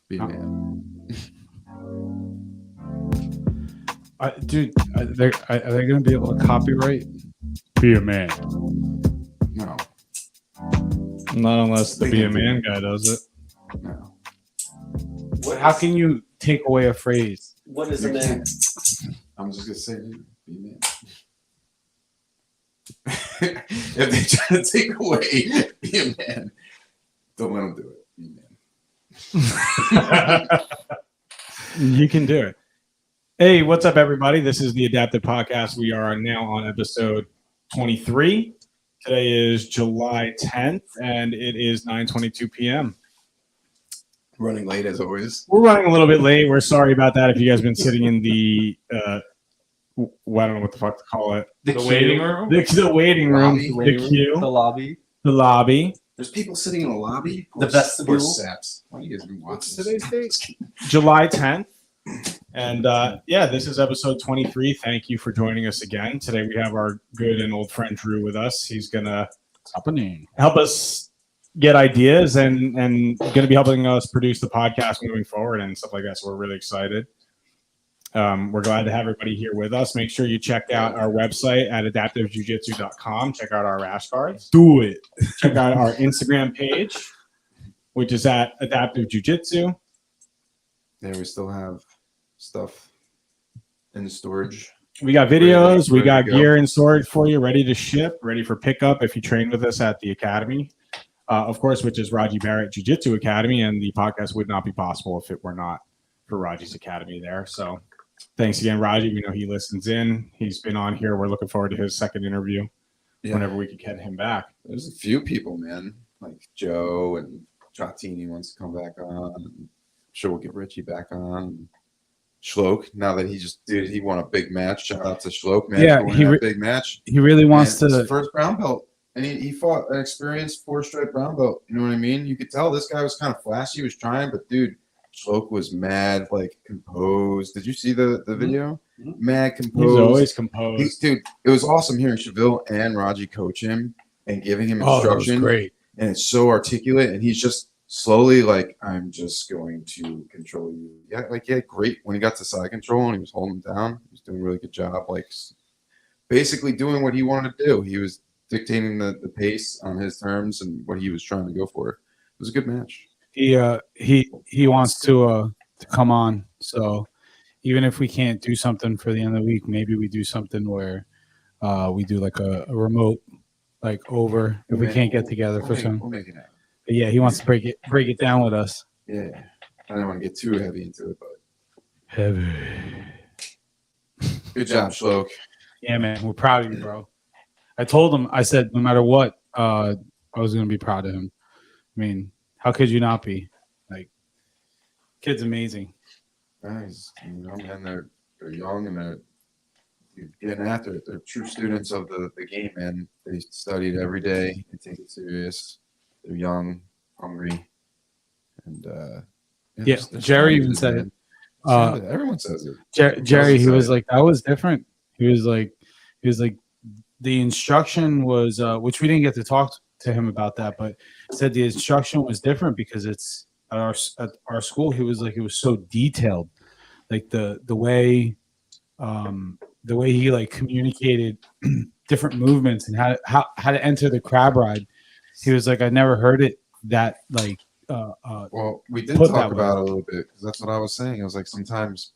Be a man. Dude, are they going to be able to copyright? Be a man. No. Not unless the They Be a can do Man it. guy does it. No. How can you take away a phrase? What is You a man? can't. I'm just gonna say, be a man. If they try to take away, be a man. Don't let them do it. Be a man. You can do it. Hey, what's up, everybody? This is the Adaptive Podcast. We are now on episode 23. Today is July 10th, and it is 9:22 p.m. Running late as always. We're running a little bit late. We're sorry about that. If you guys have been sitting in the, I don't know what the fuck to call it. The waiting room? The waiting room. Lobby. The queue. The lobby. The lobby. There's people sitting in the lobby. The vestibule. Saps. Why do you guys been watching Today's date? July 10th. And this is episode 23. Thank you for joining us again. Today we have our good and old friend Drew with us. He's going to help us get ideas and going to be helping us produce the podcast moving forward and stuff like that. So we're really excited. We're glad to have everybody here with us. Make sure you check out our website at adaptivejujitsu.com. Check out our rash cards. Do it. Check out our Instagram page, which is at Adaptive Jiu-Jitsu. There we still have stuff in storage. We got videos. We Ready got to go. gear in storage for you, ready to ship, ready for pickup if you train with us at the academy. Of course, which is Radji Barret Jiu-Jitsu Academy, and the podcast would not be possible if it were not for Radji's Academy there. So thanks again, Radji. We know he listens in. He's been on here. We're looking forward to his second interview whenever we can get him back. There's a few people, man, like Joe and Trottini wants to come back on. I'm sure we'll get Richie back on. Schlok, now that he won a big match. Shout out to Schlok, man. Yeah, for winning that big match. He really wants And it's to. his first brown belt. And he fought an experienced 4-stripe brown belt. You know what I mean? You could tell this guy was kind of flashy. He was trying, but dude, Schlok was mad, like composed. Did you see the video? Mad composed. He's always composed. Dude, it was awesome hearing Cheville and Radji coach him and giving him Oh, that instruction. was great. And it's so articulate, and he's just slowly like, I'm just going to control you. Yeah, great. When he got to side control and he was holding him down, he was doing a really good job, like basically doing what he wanted to do. He was dictating the pace on his terms and what he was trying to go for. It was a good match. He wants to come on. So even if we can't do something for the end of the week, maybe we do something where we do like a remote, like over if we can't get together for some. We'll make it happen. But yeah, he wants to break it down with us. Yeah. I don't want to get too heavy into it, but Heavy. good job, Schlok. Yeah, man, we're proud of you, bro. I told him, I said, no matter what, I was gonna be proud of him. I mean, how could you not be? Like, kid's amazing. Nice. Man, they're young and they're getting after it. They're true students of the game, man. They studied every day. They take it serious. They're young, hungry, and Yeah, Jerry even said it. Everyone says it. Jerry, he was like, that was different. He was like, the instruction was, which we didn't get to talk to him about that, but said the instruction was different because it's at our school. He was like, it was so detailed, like the way he like communicated different movements and how to enter the crab ride. He was like, I never heard it that like. Well, we did put talk that about way. it a little bit because that's what I was saying. I was like, sometimes,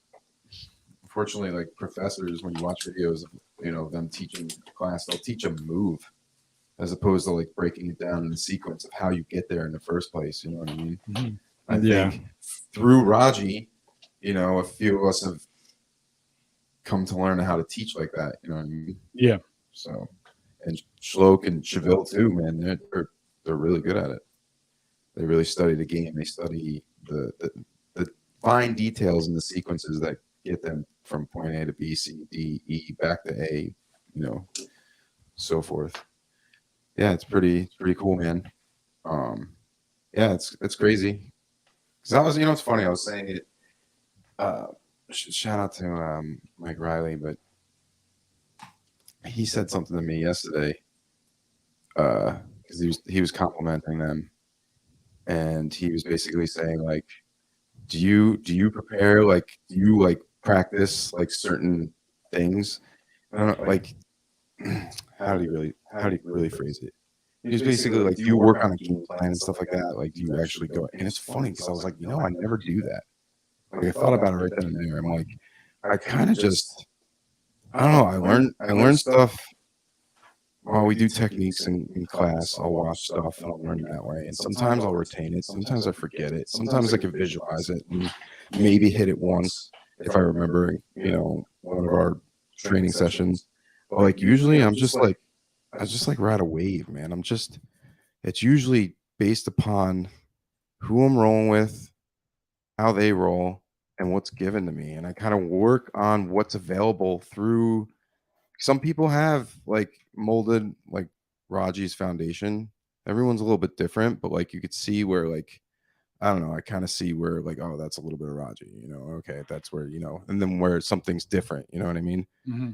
unfortunately, like professors, when you watch videos of them teaching class, they'll teach a move as opposed to like breaking it down in a sequence of how you get there in the first place. You know what I mean? Mhm. I think through Radji, a few of us have come to learn how to teach like that. You know what I mean? Yeah. So, and Schlok and Cheville too, man, they're really good at it. They really study the game. They study the fine details and the sequences that get them from point A to B, C, D, E, back to A, so forth. Yeah, it's pretty cool, man. Yeah, it's crazy. Because I was, it's funny. I was saying it. Shout out to Mike Riley, but he said something to me yesterday. Because he was complimenting them, and he was basically saying like, do you prepare, like, do you like practice like certain things? I don't know, like, how do you really phrase it? It's basically like, do you work on a game plan and stuff like that? Like, do you actually go? And it's funny because I was like, I never do that. Like, I thought about it right then and there. I'm like, I kind of just, I don't know. I learn stuff while we do techniques in class. I'll watch stuff and I'll learn that way. And sometimes I'll retain it. Sometimes I forget it. Sometimes I can visualize it and maybe hit it once if I remember, one of our training sessions. But like, usually I just like ride a wave, man. It's usually based upon who I'm rolling with, how they roll, and what's given to me. And I kind of work on what's available through. Some people have like molded like Radji's foundation. Everyone's a little bit different, but like you could see where, like, I don't know, I kind of see where, like, oh, that's a little bit of Radji, okay, that's where, and then where something's different, you know what I mean? Mm-hmm.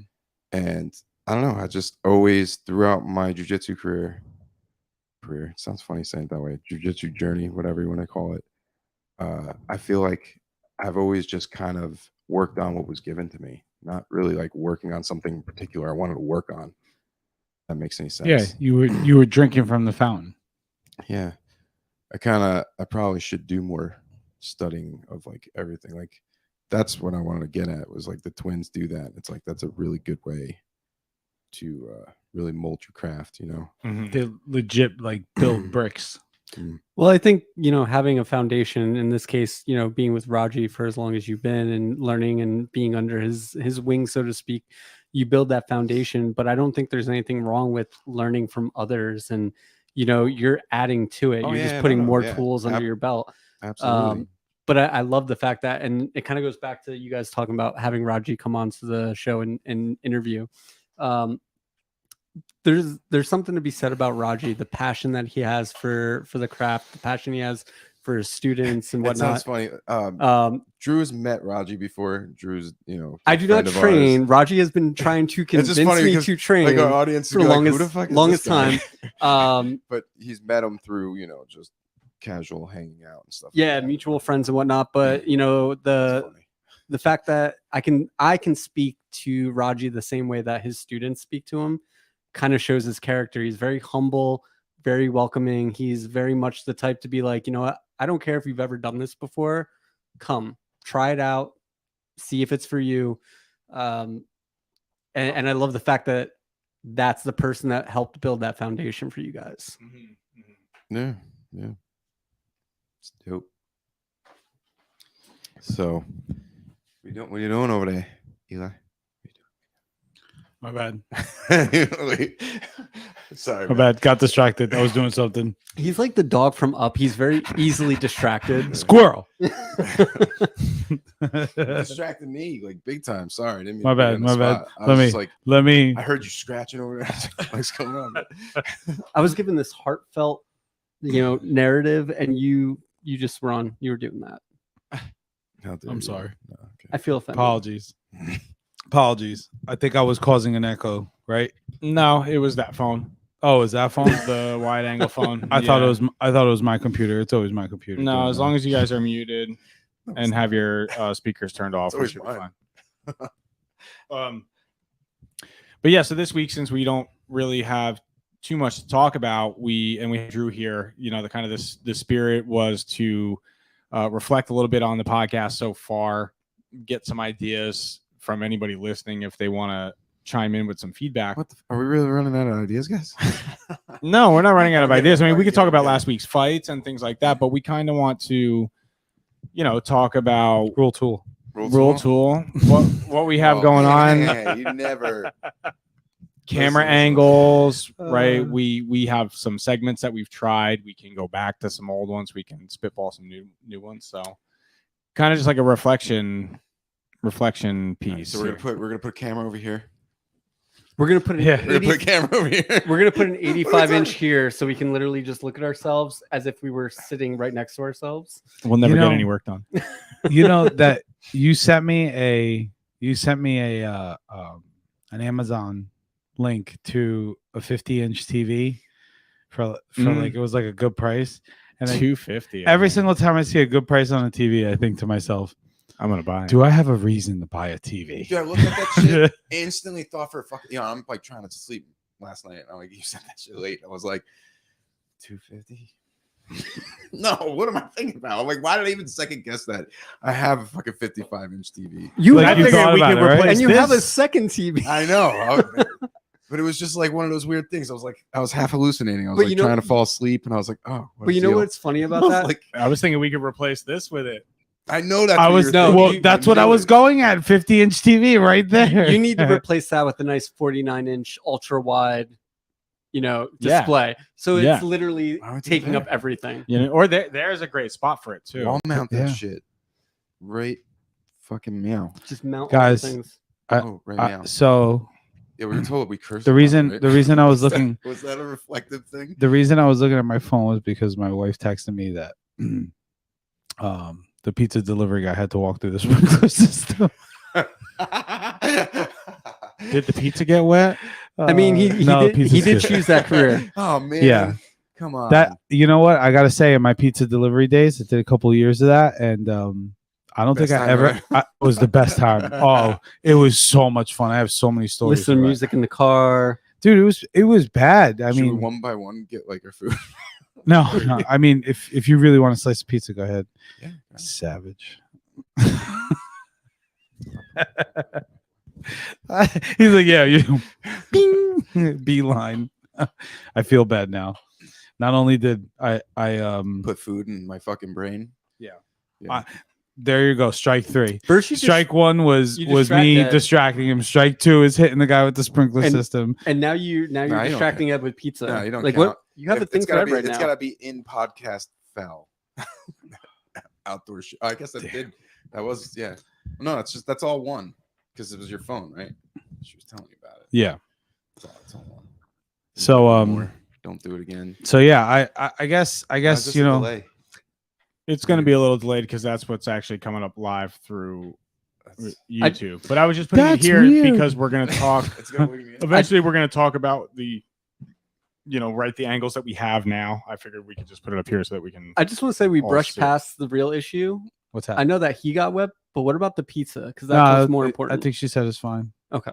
And I don't know, I just always throughout my jiu-jitsu career, it sounds funny saying it that way, jiu-jitsu journey, whatever you want to call it. I feel like I've always just kind of worked on what was given to me, not really like working on something in particular I wanted to work on. If that makes any sense. Yeah, you were drinking from the fountain. Yeah. I probably should do more studying of like everything. Like, that's what I wanted to get at, was like the twins do that. It's like, that's a really good way to really mold your craft, Mm-hmm. They legit like build bricks. Well, I think, having a foundation, in this case, being with Radji for as long as you've been and learning and being under his wing, so to speak, you build that foundation. But I don't think there's anything wrong with learning from others, and you're adding to it. You're just putting more tools under your belt. Absolutely. But I love the fact that, and it kind of goes back to you guys talking about having Radji come on to the show and interview. There's something to be said about Radji, the passion that he has for the craft, the passion he has for his students and whatnot. It sounds funny. Drew's met Radji before. Drew's, I do not train. Radji has been trying to convince me to train, like, our audience for the longest time. But he's met him through, just casual hanging out and stuff. Yeah, like that. mutual friends and whatnot. But the fact that I can speak to Radji the same way that his students speak to him kind of shows his character. He's very humble, very welcoming. He's very much the type to be like, what, I don't care if you've ever done this before. Come, try it out, see if it's for you. And I love the fact that that's the person that helped build that foundation for you guys. Yeah. It's dope. So, what are you doing over there, Eli? My bad. Sorry. My bad. Got distracted. I was doing something. He's like the dog from Up. He's very easily distracted. Squirrel. Distracted me like big time. Sorry, I didn't mean my to bad. My bad. Let me. I heard you scratching over there. What's going on? I was given this heartfelt, narrative, and you just were on. You were doing that. I'm sorry. No, okay. I feel offended. Apologies. I think I was causing an echo, right? No, it was that phone. Oh, is that phone? The wide angle phone. I thought it was my computer. It's always my computer. No, as long as you guys are muted and have your speakers turned off, we should be fine. But yeah, so this week, since we don't really have too much to talk about, we have Drew here. The kind of the spirit was to reflect a little bit on the podcast so far, get some ideas from anybody listening if they want to chime in with some feedback. Are we really running out of ideas, guys? No, we're not running out of ideas. I mean, we could talk about last week's fights and things like that, but we kind of want to, talk about Rule Tool. What we have going on. You never. Camera angles, right? We have some segments that we've tried. We can go back to some old ones. We can spitball some new ones. So kind of just like a reflection piece. Right, so we're gonna put a camera over here. We're gonna put a camera over here. We're gonna put an 85-inch here, so we can literally just look at ourselves as if we were sitting right next to ourselves. We'll never get any work done. That you sent me an Amazon link to a 50-inch TV for like, it was like a good price, And I, $250. every single time I see a good price on a TV, I think to myself, I'm gonna buy it. do I have a reason to buy a TV? Dude, I looked at that shit, instantly thought for a fucking, you know, I'm like trying to sleep last night. And I'm like, you said that shit late. I was like, 250. No, what am I thinking about? I'm like, why did I even second guess that? I have a fucking 55-inch TV. You Like, have you a- thought we about could it, right? replace and you have a this. second TV. I know, but it was just like one of those weird things. I was like, I was half hallucinating. I was But like you know- trying to fall asleep, and I was like, oh. What But a you know deal. what's funny I about was that? like, I was thinking we could replace this with it. I know that's I what was you were no, thinking. well. you- That's what I was going at. 50-inch TV right there. You need to replace that with a nice 49-inch ultra wide, Yeah. display. So it's Yeah. literally Why would you taking do up that? everything. You know, or there's a great spot for it too. Wall mount that Yeah. shit. Right, fucking meow. Just mount Guys, all the things. Right meow. So Yeah, we were told we cursed. the a lot, reason right? the reason I was Was that- looking was that a reflective thing? the reason I was looking at my phone was because my wife texted me that the pizza delivery guy had to walk through the sprinkler system. Did the pizza get wet? I mean, he no, did, he pizza's did good. choose that career. Oh man. Yeah. Come on. That, you know what, I gotta say, in my pizza delivery days, I did a couple of years of that, and I don't think Best I time ever. ever. It was the best time. Oh, it was so much fun. I have so many stories. Listen to about it. music in the car. Dude. It was bad. I Should we mean, one by one get like our food. no. I mean, if you really want to slice a pizza, go ahead. Yeah. Savage. He's like, yeah, you bing, beeline. I feel bad now. Not only did I Put food in my fucking brain. Yeah. Yeah. there you go, strike 3. First, you Strike 1 was you me distract Ed. distracting him. Strike 2 is hitting the guy with the sprinkler And- system. and now you're you don't distracting Ed with pizza. No, you don't like count. what? You have a It's thing for gotta Ed be, right it's now. gotta be in podcast foul. Outdoor shit. I guess that did. That was No, it's just that's all one because it was your phone, right? She was telling me about it. Yeah. It's all one. So Don't do it again. so yeah, I guess Just you a know delay. It's going to be a little delayed because that's what's actually coming up live through That's- YouTube. But I was just putting it That's here weird. because we're going to talk. It's gonna wake me up. Eventually, we're going to talk about the, the angles that we have now. I figured we could just put it up here so that we can. I just want to say we All brushed sick. past the real issue. what's I happening. know that he got wet, but what about the pizza? Because that's more important. I think she said it's fine. Okay.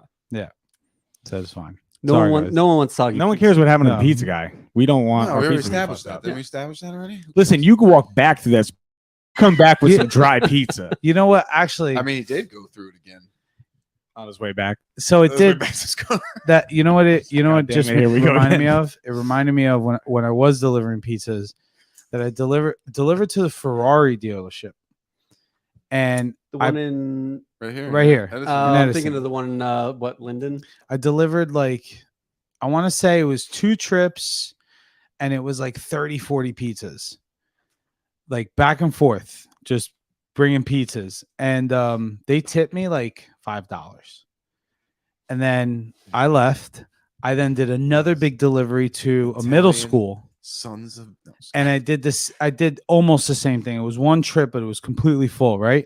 Said it's fine. No Sorry, one guys. no one wants soggy. No one pizza. cares what happened to No. the pizza guy. We don't want. No, our we already pizza to be established fucked that. up. Didn't we establish that already? Listen, you can walk back to this. Come back with some dry pizza You know what? Actually, I mean, he did go through it again. on his way back. so it Those were did Mexico's color. that. You know what? God damn Just it, here we go reminded me again. of. It reminded me of when I was delivering pizzas, that I delivered to the Ferrari dealership, and The one in Right here. Right here. That is- I'm Edison. thinking of the one in Linden. I delivered I want to say it was 2 trips, and it was like 30, 40 pizzas, like back and forth, just bringing pizzas. And they tipped me like $5. And then I left. I then did another big delivery to a middle Italian. school. Sons of. No, And I did almost the same thing. It was one trip, but it was completely full, right?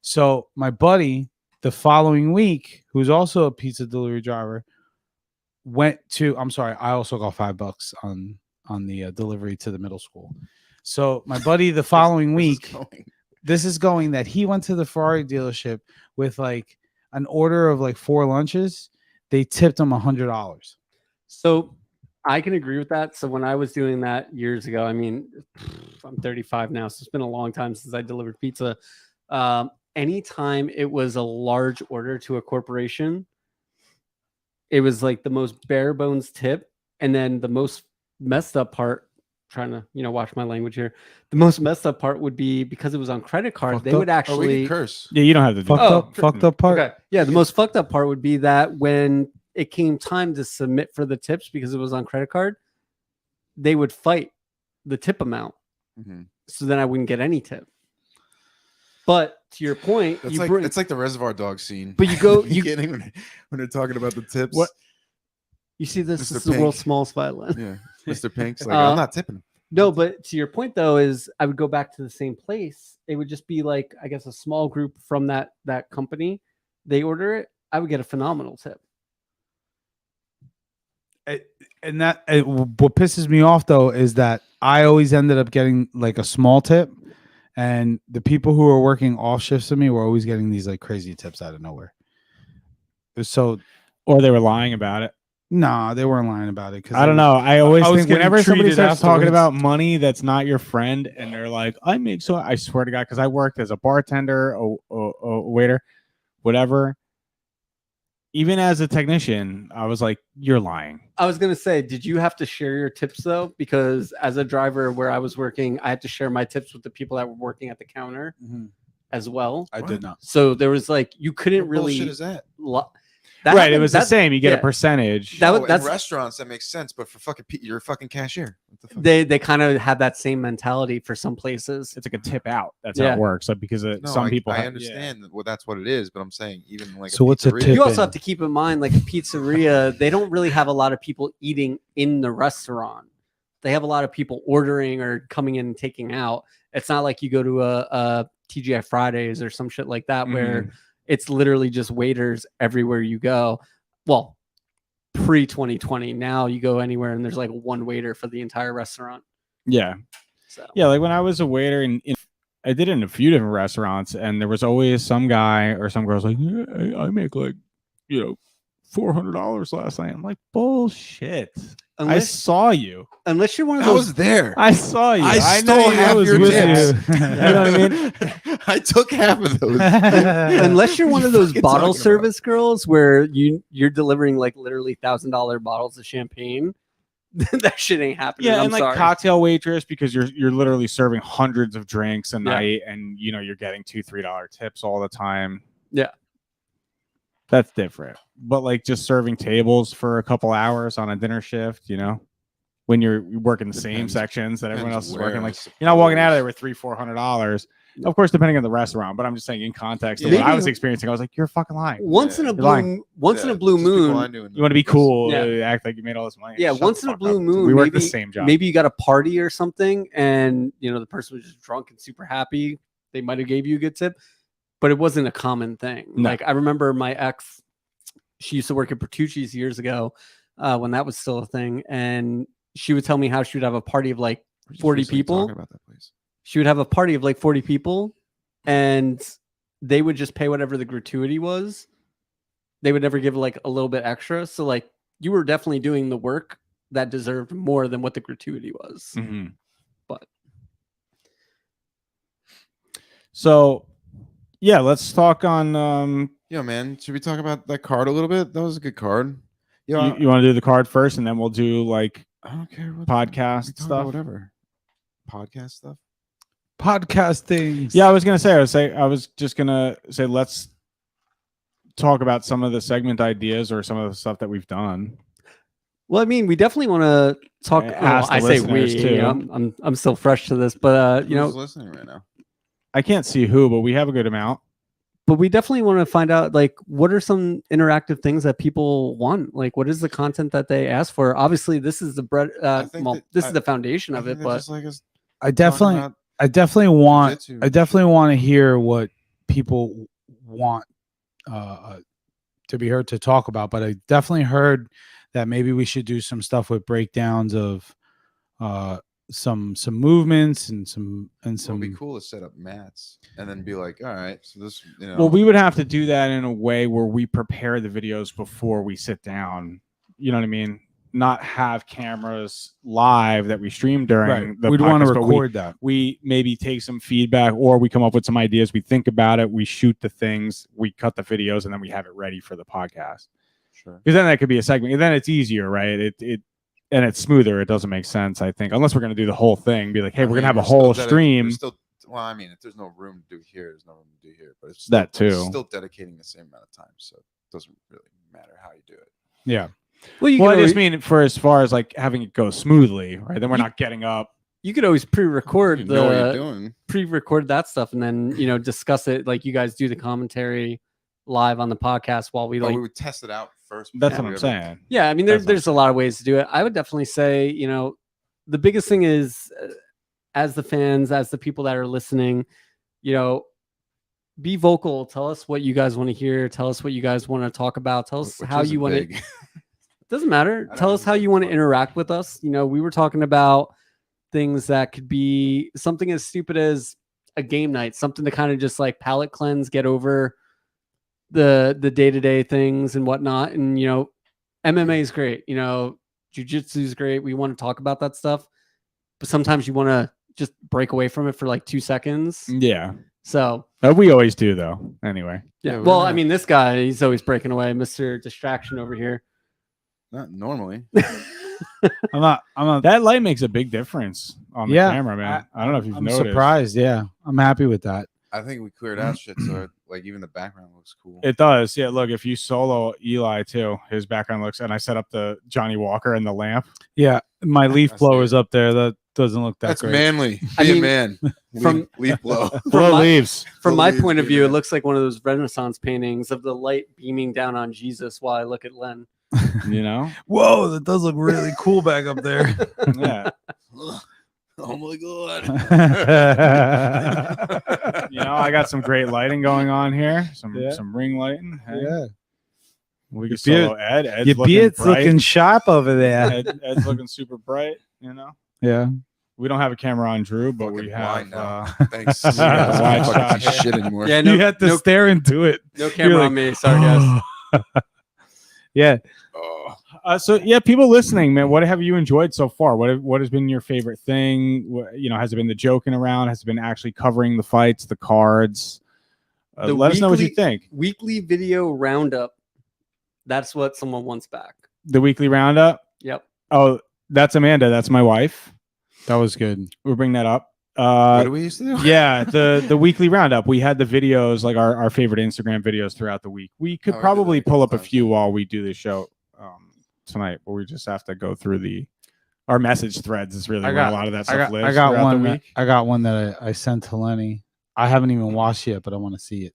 So my buddy, the following week, who's also a pizza delivery driver, I also got $5 on the delivery to the middle school. So my buddy, the following this is week, going. this is going that he went to the Ferrari dealership with like an order of like 4 lunches. They tipped him $100. So I can agree with that. So when I was doing that years ago, I mean, I'm 35 now, so it's been a long time since I delivered pizza. Anytime it was a large order to a corporation, it was like the most bare bones tip. And then the most messed up part, trying to, watch my language here. The most messed up part would be because it was on credit card, Fucked they up. would Oh, we actually can curse. Yeah, you don't have to do that. Fucked up part. Okay. Yeah, the most fucked up part would be that when it came time to submit for the tips because it was on credit card, they would fight the tip amount. Mhm. So then I wouldn't get any tip. But to your point, That's you like bring, it's like the Reservoir Dogs scene. but you go, you you getting when they're talking about the tips. What? you see this, Mr. this is the world's Pink. smallest violin. Yeah, Mr. Pink's like, Uh, I'm not tipping him. No, but to your point though, is I would go back to the same place. It would just be like, I guess, a small group from that company. They order it. I would get a phenomenal tip. what pisses me off though is that I always ended up getting like a small tip, and the people who were working off shifts with me were always getting these like crazy tips out of nowhere. So, or they were lying about it. nah, they weren't lying about it. I don't know. I always was think getting whenever somebody treated starts talking afterwards. about money that's not your friend, and they're like, I swear to God, because I worked as a bartender, a waiter, whatever. Even as a technician, I was like, you're lying. I was going to say, did you have to share your tips though? Because as a driver where I was working, I had to share my tips with the people that were working at the counter as well. I did not. So there was like, you couldn't What really. bullshit is that? Right. It was the same. You get a percentage. That's in restaurants that makes sense, but for you're a fucking cashier. What the fuck? They kind of had that same mentality for some places. It's like a tip out. That's how it works. Like, because some people. I understand well, that's what it is, but I'm saying even like So what's a pizzeria- tip? You also have to keep in mind, like a pizzeria, they don't really have a lot of people eating in the restaurant. They have a lot of people ordering or coming in and taking out. It's not like you go to a TGI Fridays or some shit like that where it's literally just waiters everywhere you go. Well, pre 2020, now you go anywhere and there's like one waiter for the entire restaurant. Yeah. So Yeah, like when I was a waiter, I did it in a few different restaurants, and there was always some guy or some girl's like, yeah, I make like, $400 last night. I'm like, bullshit. I saw you. Unless you're one of I those. was there. I saw you. I know stole half was your with tips. you. You know what I mean? I took half of those. Unless you're one of those fucking bottle talking service girls where you're delivering like literally $1,000 bottles of champagne, that shit ain't happening. Yeah, I'm and like sorry. cocktail waitress, because you're literally serving hundreds of drinks a night, and you're getting $2-3 tips all the time. Yeah. That's different. But like just serving tables for a couple hours on a dinner shift, when you're working the same Depends. sections that everyone else is Where, working, I like you're not walking out of there suppose. with $300-$400. Of course, depending on the restaurant, but I'm just saying in context of Yeah. what I was experiencing, I was like, you're fucking lying. Once in a You're lying. blue once in a blue Just people moon. I knew in You want to be cool, Yeah. act like you made all this money. Yeah, Shut once the in a fuck blue up. moon, We work maybe, the same job. Maybe you got a party or something, and the person was just drunk and super happy. They might have gave you a good tip, but it wasn't a common thing. No. Like I remember my ex, she used to work at Bertucci's years ago, when that was still a thing, and she would tell me how she would have a party of like 40 people. Talking about that place. She would have a party of like 40 people, and they would just pay whatever the gratuity was. They would never give like a little bit extra. So like you were definitely doing the work that deserved more than what the gratuity was. Mhm. But so yeah, let's talk on Yo, man, should we talk about that card a little bit? That was a good card. you want to do the card first, and then we'll do like I don't care what podcast we talk about stuff. whatever. Podcast stuff. Podcast things. Yeah, I was just gonna say let's talk about some of the segment ideas or some of the stuff that we've done. well, I mean, we definitely want to talk. Yeah, ask the I say we. listeners, too. I'm still fresh to this, but Who's listening right now? I can't see who, but we have a good amount. but we definitely want to find out like what are some interactive things that people want. Like, what is the content that they ask for? Obviously, this is the bread. This is the foundation of it, but just like us I talking about definitely want jujitsu. to hear what people want to be heard to talk about. But I definitely heard that maybe we should do some stuff with breakdowns of some movements and some. It'd be cool to set up mats and then be like, all right, so this, Well, we would have to do that in a way where we prepare the videos before we sit down. You know what I mean? Not have cameras live that we stream during the We'd podcast, want to but record that. we maybe take some feedback, or we come up with some ideas. We think about it. We shoot the things. We cut the videos, and then we have it ready for the podcast. Sure. Because then that could be a segment. And then it's easier, right? And it's smoother. It doesn't make sense, I think, unless we're going to do the whole thing. Be like, hey, we're going to have a whole stream. Well, I mean, if there's no room to do here, there's no room to do here. But it's That too. It's still dedicating the same amount of time, so it doesn't really matter how you do it. Yeah. well, I just mean for as far as like having it go smoothly, right? Then we're not getting up. you could always pre-record You know what you're doing. pre-record that stuff and then discuss it like you guys do the commentary live on the podcast while we We would test it out first. That's before what we I'm ever- saying. yeah, I mean there's a lot of ways to do it. I would definitely say the biggest thing is as the fans, as the people that are listening, be vocal. Tell us what you guys want to hear. Tell us what you guys want to talk about. Tell us Which how isn't you want big. to Doesn't matter. I Tell don't us how know. you want to interact with us. You know, we were talking about things that could be something as stupid as a game night, something to kind of just like palate cleanse, get over the day-to-day things and whatnot. And you know, MMA is great. You know, jiu-jitsu is great. We want to talk about that stuff, but sometimes you want to just break away from it for like 2 seconds. Yeah. So We always do though. Anyway. yeah. Yeah, we're Well, I not- mean, this guy, he's always breaking away, Mr. Distraction over here. Not normally. I'm not. That light makes a big difference on the Yeah, camera, man. I don't know if you've I'm noticed. surprised. Yeah, I'm happy with that. I think we cleared out shit, so like even the background looks cool. It does. Yeah, look, if you solo Eli too, his background looks, and I set up the Johnny Walker and the lamp. Yeah, my leaf That's blower's good. up there. That doesn't look that That's great. manly. I Be mean, a man. from- leaf blow. Blow my- leaves. From my Please point of be view, it there. looks like one of those Renaissance paintings of the light beaming down on Jesus while I look at Len. You know? Whoa, that does look really cool back up there. Yeah. Oh my god. You know, I got some great lighting going on here. Some Yeah. ring lighting. Hey, Yeah, we Your can solo Ed. Ed's your looking beard's bright. looking sharp over there. Ed's looking super bright. You know, Yeah, we don't have a camera on Drew, but Fucking we have. blind now. Thanks. we got a wide I shot fucking see here. shit anymore. Yeah, you had to stare into it. No camera You're on me. Sorry, guys. Yeah, Oh. So yeah, people listening, man, what have you enjoyed so far? What has been your favorite thing? You know, has it been the joking around? Has it been actually covering the fights, the cards? The Let us know what you weekly- think. Weekly video roundup. That's what someone wants back. The weekly roundup. Yep. Oh, that's Amanda. That's my wife. that was good. We'll bring that up. What do we used to do? Yeah, the weekly roundup. We had the videos, like our favorite Instagram videos throughout the week. We could Oh, we did probably that a pull up couple a few while we do the show tonight, but we just have to go through our message threads. Is really I where got- a lot of that I stuff got, lives. I got throughout one. the That, week. I got one that I sent to Lenny. I haven't even watched yet, but I want to see it.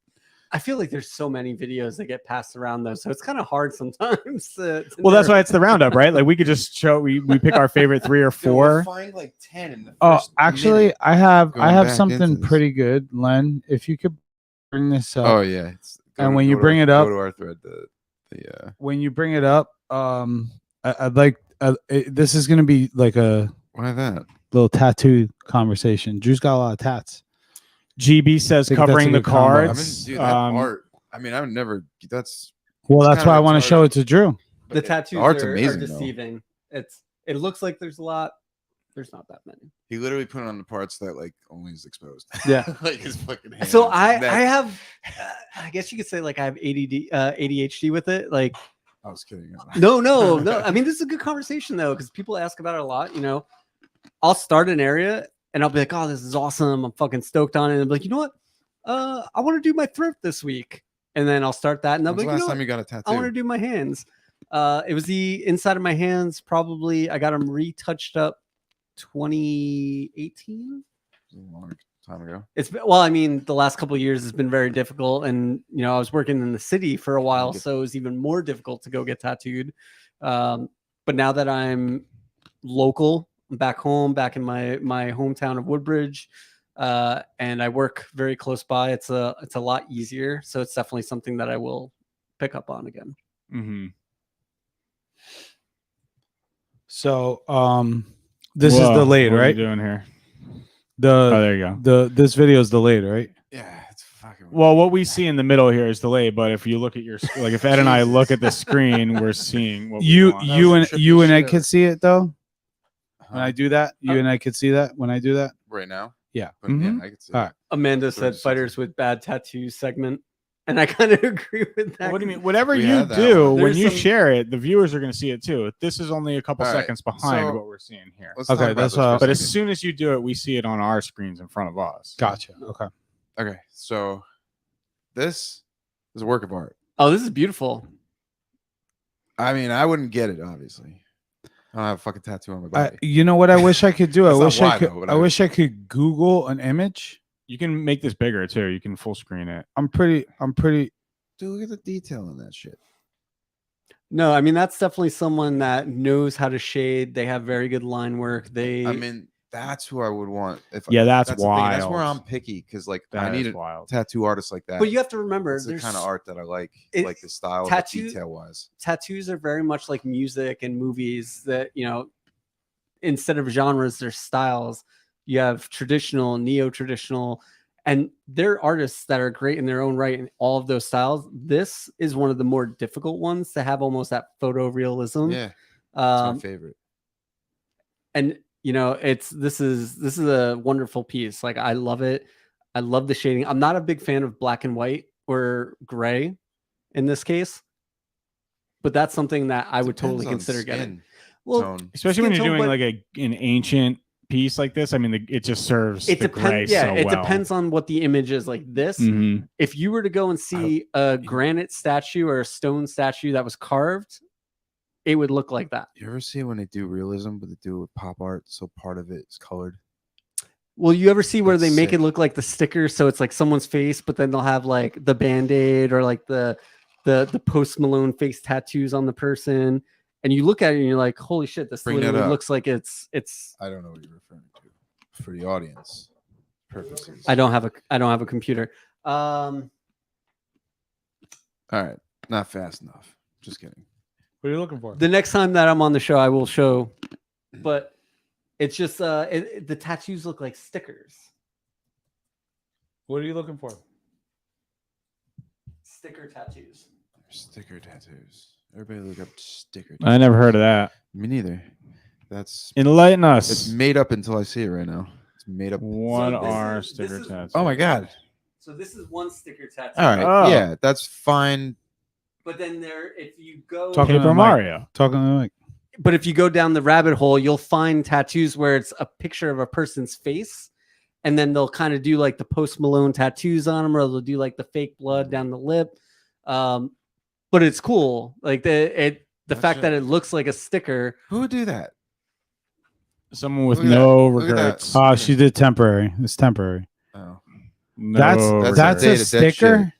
I feel like there's so many videos that get passed around though, so it's kind of hard sometimes. To Well, that's narrow- why it's the roundup, right? Like we could just show we pick our favorite 3 or Dude, we'll 4. find like 10 in the Oh, first actually, minute. I have going back something into this. pretty good, Len. If you could bring this up. Oh yeah. And when you bring it up- go to our thread. When you bring it up, I'd like this is gonna be like a Why that? little tattoo conversation. Drew's got a lot of tats. GB says think that's covering a the good combo. I mean, cards. dude, that art. I mean, I would never. That's Well, It's that's kinda why I want to retarded. show it to Drew. the tattoos art's are amazing, though. deceiving. It looks like there's a lot. There's not that many. He literally put it on the parts that like only is exposed. Yeah. like his fucking hands. So I his neck. have, I guess you could say like I have ADHD with it. Like I was kidding. no. I mean, this is a good conversation though, because people ask about it a lot. You know, I'll start an area and I'll be like, "Oh, this is awesome! I'm fucking stoked on it." And I'll be like, "You know what? I want to do my throat this week." And then I'll start that, and I'll When's be the like, last "You know time what? you got a tattoo? I want to do my hands." It was the inside of my hands. Probably I got them retouched up 2018. A long time ago. It's been, well, I mean, the last couple of years has been very difficult, and you know, I was working in the city for a while, get- so it was even more difficult to go get tattooed. But now that I'm local, I'm back home, back in my hometown of Woodbridge, and I work very close by, it's a lot easier. So it's definitely something that I will pick up on again. Mm-hmm. So, this is delayed, what are we right? doing here? The There you go. this video is delayed, right? Yeah, it's fucking. Well, what we see in the middle here is delayed, but if you look at your like, if Ed and I look at the screen, we're seeing what we You want. you and Ed shit. could see it though when I Huh? do that. You and I could see that when I do that. right now. Yeah. But Mhm. yeah, I could see. All it. right. Amanda Sort of said fighters with bad tattoos segment, and I kind of agree with that. What do you mean? Whatever We you had that do, one. when There's you some- share it, the viewers are going to see it too. This is only a couple All right, seconds behind so- what we're seeing here. Let's Okay, talk about that's this for a what- But as second. soon as you do it, we see it on our screens in front of us. Gotcha. Okay. Okay, so this is a work of art. Oh, this is beautiful. I mean, I wouldn't get it, obviously. I don't have a fucking tattoo on my body. You know what I wish I could do? I That's not wish I why, could. though, but I I- wish I could Google an image. You can make this bigger too. You can full screen it. I'm pretty. Dude, look at the detail in that shit. No, I mean that's definitely someone that knows how to shade. They have very good line work. They I mean, That's who I would want. If Yeah, that's the thing. That's where wild. I'm picky because like That I need is a wild. tattoo artist like that. But you have to remember, It's the there's kind of art that I like the style, tattoo- detail wise. tattoos are very much like music and movies that, instead of genres, they're styles. You have traditional, neo-traditional, and they're artists that are great in their own right in all of those styles. This is one of the more difficult ones to have almost that photorealism. Yeah, that's my favorite. And this is a wonderful piece. Like, I love it. I love the shading. I'm not a big fan of black and white or gray in this case, but that's something that I would totally consider getting. Well, tone. Especially when skin you're tone, doing like an ancient piece like this. I mean, it just serves it the gray depends. Yeah, so it well. depends on what the image is. Like this, Mhm. if you were to go and see a granite statue or a stone statue that was carved, it would look like that. You ever see when they do realism, but they do it with pop art, so part of it is colored? Well, you ever see where That's they make sick. it look like the sticker, so it's like someone's face, but then they'll have like the Band-Aid or like the Post Malone face tattoos on the person, and you look at it and you're like, holy shit, this Bring that literally up. looks like it's. I don't know what you're referring to for the audience purposes. I don't have a computer. All right, not fast enough. Just kidding. What are you looking for? The next time that I'm on the show, I will show, but it's just the tattoos look like stickers. What are you looking for? Sticker tattoos. Sticker tattoos. Everybody look up sticker. I never heard of that. Me neither. That's Enlighten it's us. made up until I see it right now. It's made up. What So this are is- sticker this is- tattoos? Oh my god. So this is one sticker tattoo. All right. Oh. Yeah, that's fine. But then if you go Talking to Paper the mic. Mario. Talking to the mic. but if you go down the rabbit hole, you'll find tattoos where it's a picture of a person's face, and then they'll kind of do like the Post Malone tattoos on them, or they'll do like the fake blood down the lip. But it's cool, like the fact that it looks like a sticker. Who would do that? Someone with Look at that. no Look at that. regrets. Oh, she did temporary. It's temporary. Oh, No That's a regrets. Day to Dead sticker. shit.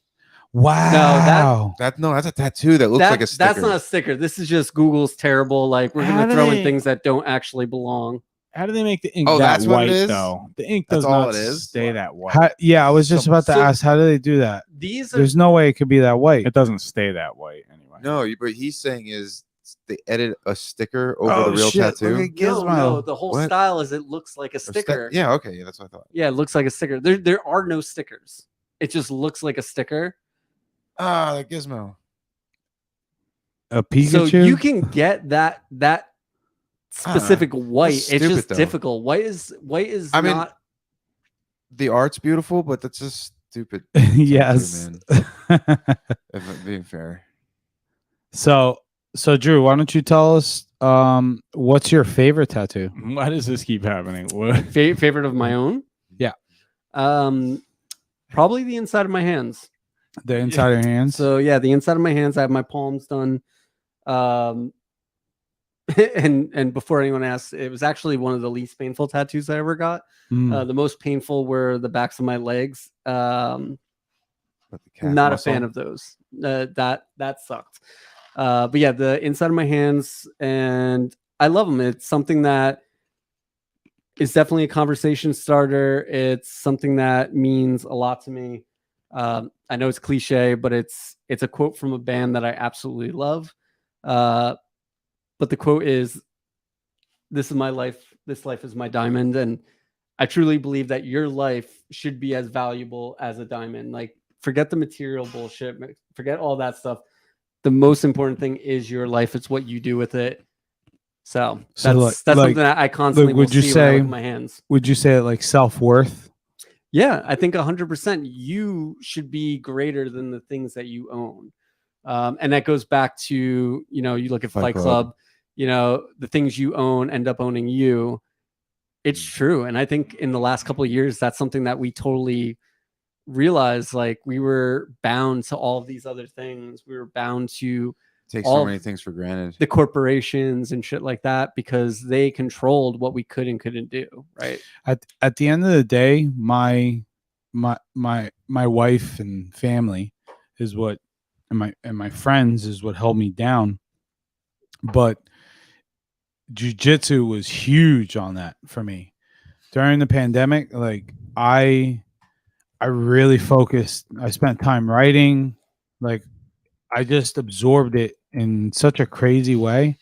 Wow. that's a tattoo that looks like a sticker. That's not a sticker. This is just Google's terrible. Like, we're How gonna do throw they- in things that don't actually belong. How do they make the ink Oh, that that's what white it is? though? The ink That's does all not it is? stay that white. Yeah, I was just about to So- ask, how do they do that? These are There's no way it could be that white. It doesn't stay that white anyway. No, but he's saying is they edit a sticker over Oh, the real shit. tattoo. Look at no. Gizmo. The whole What? style is it looks like a Or sticker. Yeah, okay, yeah, that's what I thought. Yeah, it looks like a sticker. There are no stickers. It just looks like a sticker. Ah, the gizmo. A Pikachu? So you can get that specific white. It's stupid, just though. difficult. White is I mean, not. The art's beautiful, but that's just stupid. Yes. man. If I'm being fair. So Drew, why don't you tell us what's your favorite tattoo? Why does this keep happening? What? Favorite of my own. Yeah. Probably the inside of my hands. The inside of your hands? So yeah, the inside of my hands. I have my palms done. And before anyone asks, it was actually one of the least painful tattoos I ever got. Mm. The most painful were the backs of my legs. But the calf Not muscle, a fan of those. That sucked. But yeah, the inside of my hands, and I love them. It's something that is definitely a conversation starter. It's something that means a lot to me. I know it's cliche, but it's a quote from a band that I absolutely love. But the quote is, "This is my life. This life is my diamond." And I truly believe that your life should be as valuable as a diamond. Like, forget the material bullshit. Forget all that stuff. The most important thing is your life. It's what you do with it. So that's something that I constantly would will you see say- when I look at my hands. Would you say it like self-worth? Yeah, I think 100%. You should be greater than the things that you own. And that goes back to, you look at Fight Club, the things you own end up owning you. It's true. And I think in the last couple of years, that's something that we totally realized. Like, we were bound to all of these other things. We were bound to Take all so many things for granted. the corporations and shit like that because they controlled what we could and couldn't do. Right. At the end of the day, my wife and family is what, and my friends is what held me down. But jiu-jitsu was huge on that for me. during the pandemic, like I really focused. I spent time writing. Like I just absorbed it in such a crazy way.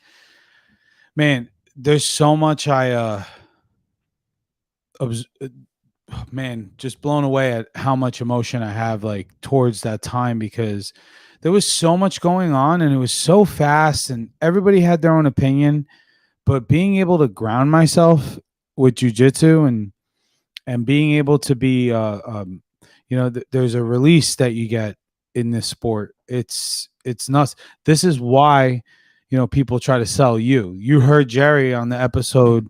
Man, there's so much man, just blown away at how much emotion I have like towards that time, because there was so much going on and it was so fast and everybody had their own opinion. But being able to ground myself with jujitsu and being able to be there's a release that you get in this sport. It's nuts. This is why people try to sell you. You heard Jerry on the episode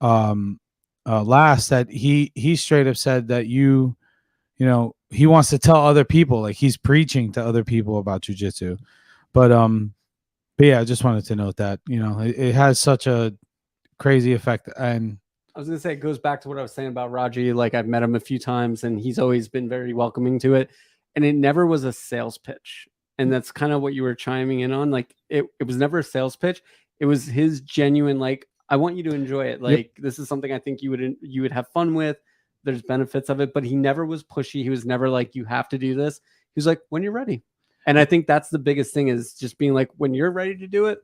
last that he straight up said that he wants to tell other people, like he's preaching to other people about jujitsu. But yeah, I just wanted to note that it has such a crazy effect. And I was gonna say, it goes back to what I was saying about Radji. Like, I've met him a few times and he's always been very welcoming to it, and it never was a sales pitch. And that's kind of what you were chiming in on. Like, it was never a sales pitch. It was his genuine, like, I want you to enjoy it. Like, this is something I think you would have fun with. There's benefits of it, but he never was pushy. He was never like, you have to do this. He was like, when you're ready. And I think that's the biggest thing, is just being like, when you're ready to do it,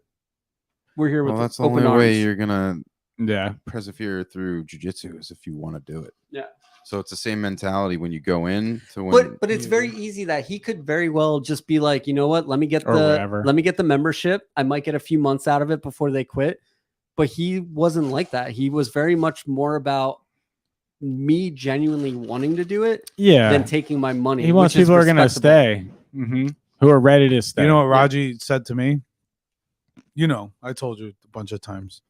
we're here with that's the open only arms. way you're gonna persevere through jiu-jitsu, is if you want to do it. Yeah. So it's the same mentality when you go in to when. But it's very easy that he could very well just be like, you know what? Let me get whatever. let me get the membership. I might get a few months out of it before they quit. But he wasn't like that. He was very much more about me genuinely wanting to do it than taking my money. He wants people who are going to stay, who are ready to stay. you know what Radji said to me? I told you a bunch of times.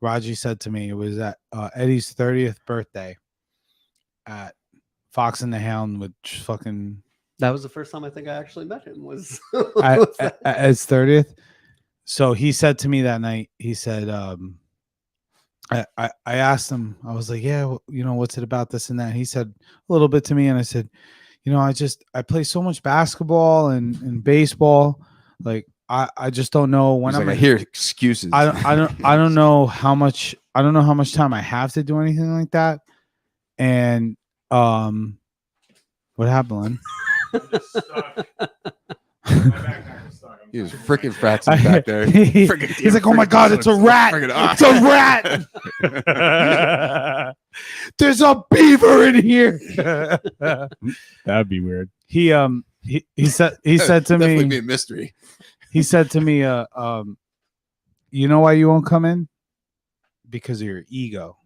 Radji said to me, it was at Eddie's 30th birthday at Fox and the Hound, which fucking... That was the first time I think I actually met him, was at his 30th. So he said to me that night, he said, I asked him, I was like, yeah, what's it about, this and that? He said a little bit to me, and I said, I play so much basketball and baseball. Like, I just don't know when I hear excuses. I don't know how much time I have to do anything like that. And what happened, Len? He was freaking fratzing back there. He's like, oh my God, it's a rat. It's a rat. There's a beaver in here. That'd be weird. He said to Definitely me, be a mystery. he said to me, you know why you won't come in? Because of your ego.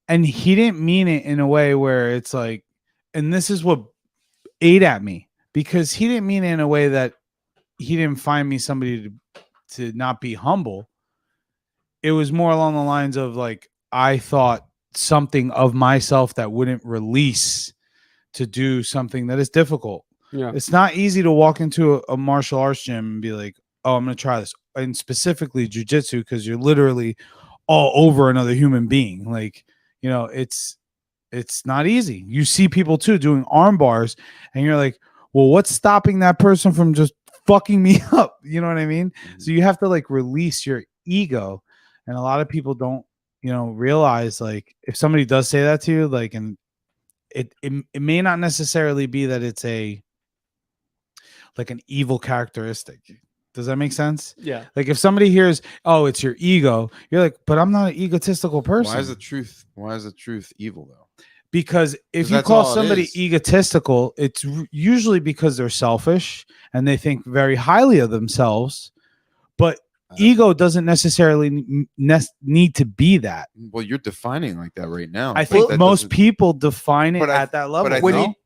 And he didn't mean it in a way where it's like, and this is what ate at me, because he didn't mean it in a way that he didn't find me somebody to not be humble. It was more along the lines of like, I thought something of myself that wouldn't release to do something that is difficult. Yeah. It's not easy to walk into a martial arts gym and be like, oh, I'm going to try this. And specifically jujitsu, because you're literally all over another human being. Like, it's not easy. You see people too doing arm bars, and you're like, well, what's stopping that person from just fucking me up? You know what I mean? So you have to like release your ego. And a lot of people don't, realize, like, if somebody does say that to you, like, and it may not necessarily be that it's like an evil characteristic. Does that make sense? Yeah. Like, if somebody hears, oh, it's your ego, you're like, but I'm not an egotistical person. Why is the truth evil though? Because if you call somebody egotistical, it's usually because they're selfish and they think very highly of themselves. But ego doesn't necessarily need to be that. Well, you're defining like that right now. I think most people define it at that level.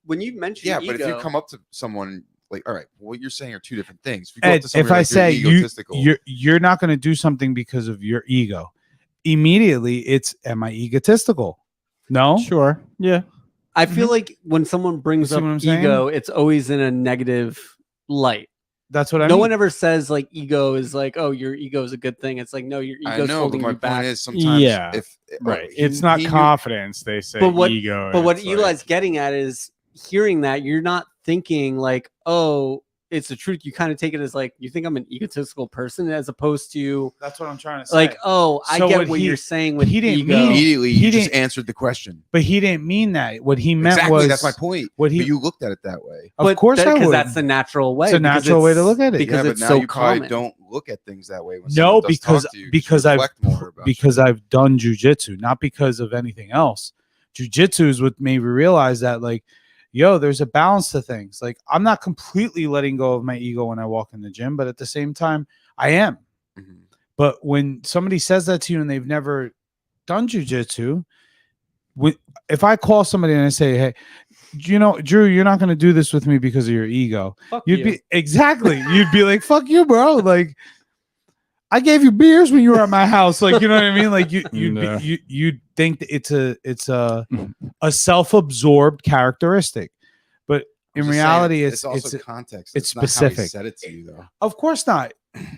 When you mention ego, but if you come up to someone like, all right, what you're saying are two different things. If I say you're not going to do something because of your ego, immediately it's, am I egotistical? No? Sure. Yeah. I feel like when someone brings up ego, it's always in a negative light. That's what I mean. No one ever says like ego is like, oh, your ego is a good thing. It's like, no, your ego is holding you back. My point is sometimes it's not confidence, they say. Ego. But what Eli's getting at is hearing that you're not thinking like, oh, it's the truth, you kind of take it as like, you think I'm an egotistical person, as opposed to That's what I'm trying to say. like, oh, I So get what what he- you're saying with he didn't ego. mean- Immediately, He you just didn't- answered the question. But he didn't mean that. What he meant Exactly, was that's my point. What he But you looked at it that way. Of course, I because would. that's the natural way. It's a because natural way to look at it. Because Yeah, but it's now so you probably common. don't look at things that way. When No, someone does because talk to you, you because I've reflect more about because I've done jujitsu, not because of anything else. Jujitsu is what made me realize that, like, yo, there's a balance to things. Like, I'm not completely letting go of my ego when I walk in the gym, but at the same time, I am. Mhm. But when somebody says that to you and they've never done jujitsu, if I call somebody and I say, hey, you know, Drew, you're not going to do this with me because of your ego. Fuck You'd you. be exactly. You'd be like, fuck you, bro. Like, I gave you beers when you were at my house. Like, you know what I mean? Like, you'd think that it's a self-absorbed characteristic, but in I'm just saying, reality, it's also context. it's not how he specific. said it to you, though. Of course not,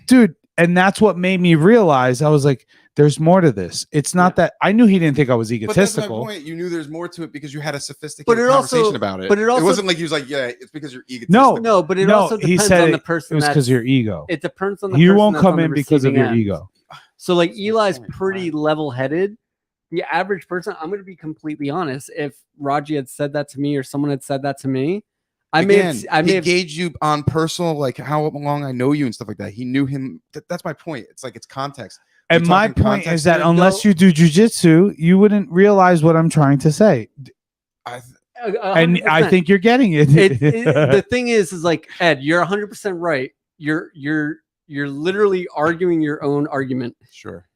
dude. And that's what made me realize, I was like, there's more to this. It's not that I knew he didn't think I was But that's my egotistical. point. You knew there's more to it because you had a sophisticated But it also- conversation about it. but it also- wasn't like he was like, yeah, it's because you're egotistical. No, but it No, also he depends said on it the person. It was that's- because of your ego. It depends on the You person won't that's come on the in because of receiving your end. ego. So like That's my Eli's point. pretty level-headed. The average person, I'm going to be completely honest. If Radji had said that to me or someone had said that to me, I may He have gauged you on personal, like how long I know you and stuff like that. He knew him. That's my point. It's like it's context. And We my talking point context is that here? unless you do jujitsu, you wouldn't realize what I'm trying to say. I, And I 100%. think you're getting it. The thing is like, Ed, you're 100% right. You're literally arguing your own argument. sure.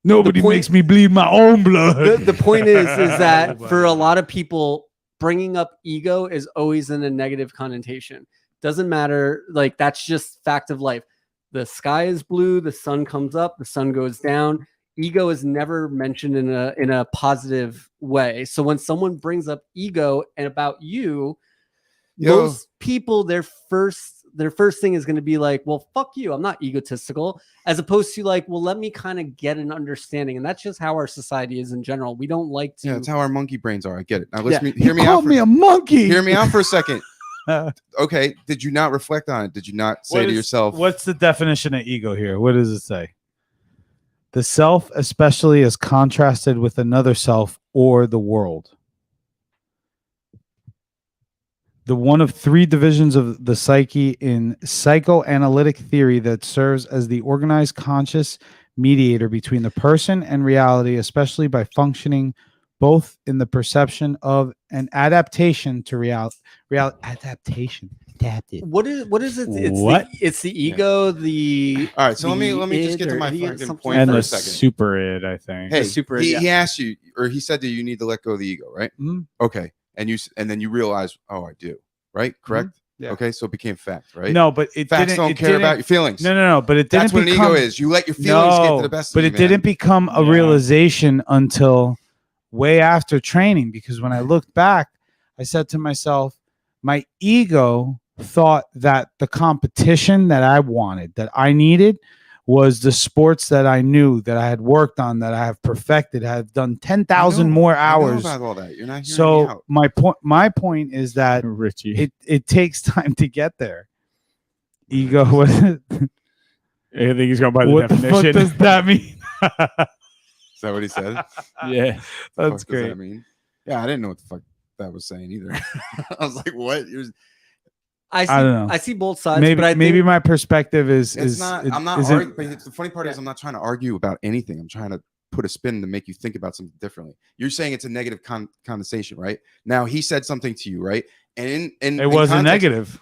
Nobody point- makes me bleed my own blood. The point is that Nobody. for a lot of people, bringing up ego is always in a negative connotation. Doesn't matter. Like, that's just fact of life. The sky is blue, the sun comes up, the sun goes down. Ego is never mentioned in a positive way. So when someone brings up ego and about you, most people, their first thing is going to be like, well, fuck you, I'm not egotistical, as opposed to like, well, let me kind of get an understanding. And that's just how our society is in general. We don't like to. Yeah, that's how our monkey brains are. I get it. Now Yeah. hear me Call out. me a monkey. Hear me out for a second. Okay. Did you not reflect on it? Did you not say to yourself, What's the definition of ego here? What does it say? The self, especially as contrasted with another self or the world. The one of three divisions of the psyche in psychoanalytic theory that serves as the organized conscious mediator between the person and reality, especially by functioning both in the perception of an adaptation to reality. Adaptation. Adapted. What is it? It's What? It's the ego. The all right, so let the me just id get to or my the fucking something point like And for that. a the second. super id, I think. Hey, super, he, yeah. he asked you, or he said that you need to let go of the ego, right? Mhm. Okay, and then you realize, oh, I do, right? Correct. Yeah. Okay, so it became fact, right? No, but it Facts didn't. don't it care didn't- about your feelings. No. But it didn't That's what become, an ego is. You let your feelings get to the best but of you, it didn't man. become a Yeah. realization until way after training. Because when I looked back, I said to myself, my ego thought that the competition that I wanted, that I needed, was the sports that I knew, that I had worked on, that I have perfected, have done 10,000 more I know hours. about all that. You're not hearing me So out. my point is that Richie. it takes time to get there. Ego. What, I think he's going by the what the fuck definition. does that mean? Is that what he said? Yeah. The That's fuck does that great. mean? Yeah, I didn't know what the fuck that was saying either. I was like, what? I don't know. I see both sides, Maybe but I maybe think my perspective is not. it I'm not isn't- arguing. But the funny part is, I'm not trying to argue about anything. I'm trying to put a spin to make you think about something differently. You're saying it's a negative connotation, right? Now he said something to you, right? And in It wasn't context- negative.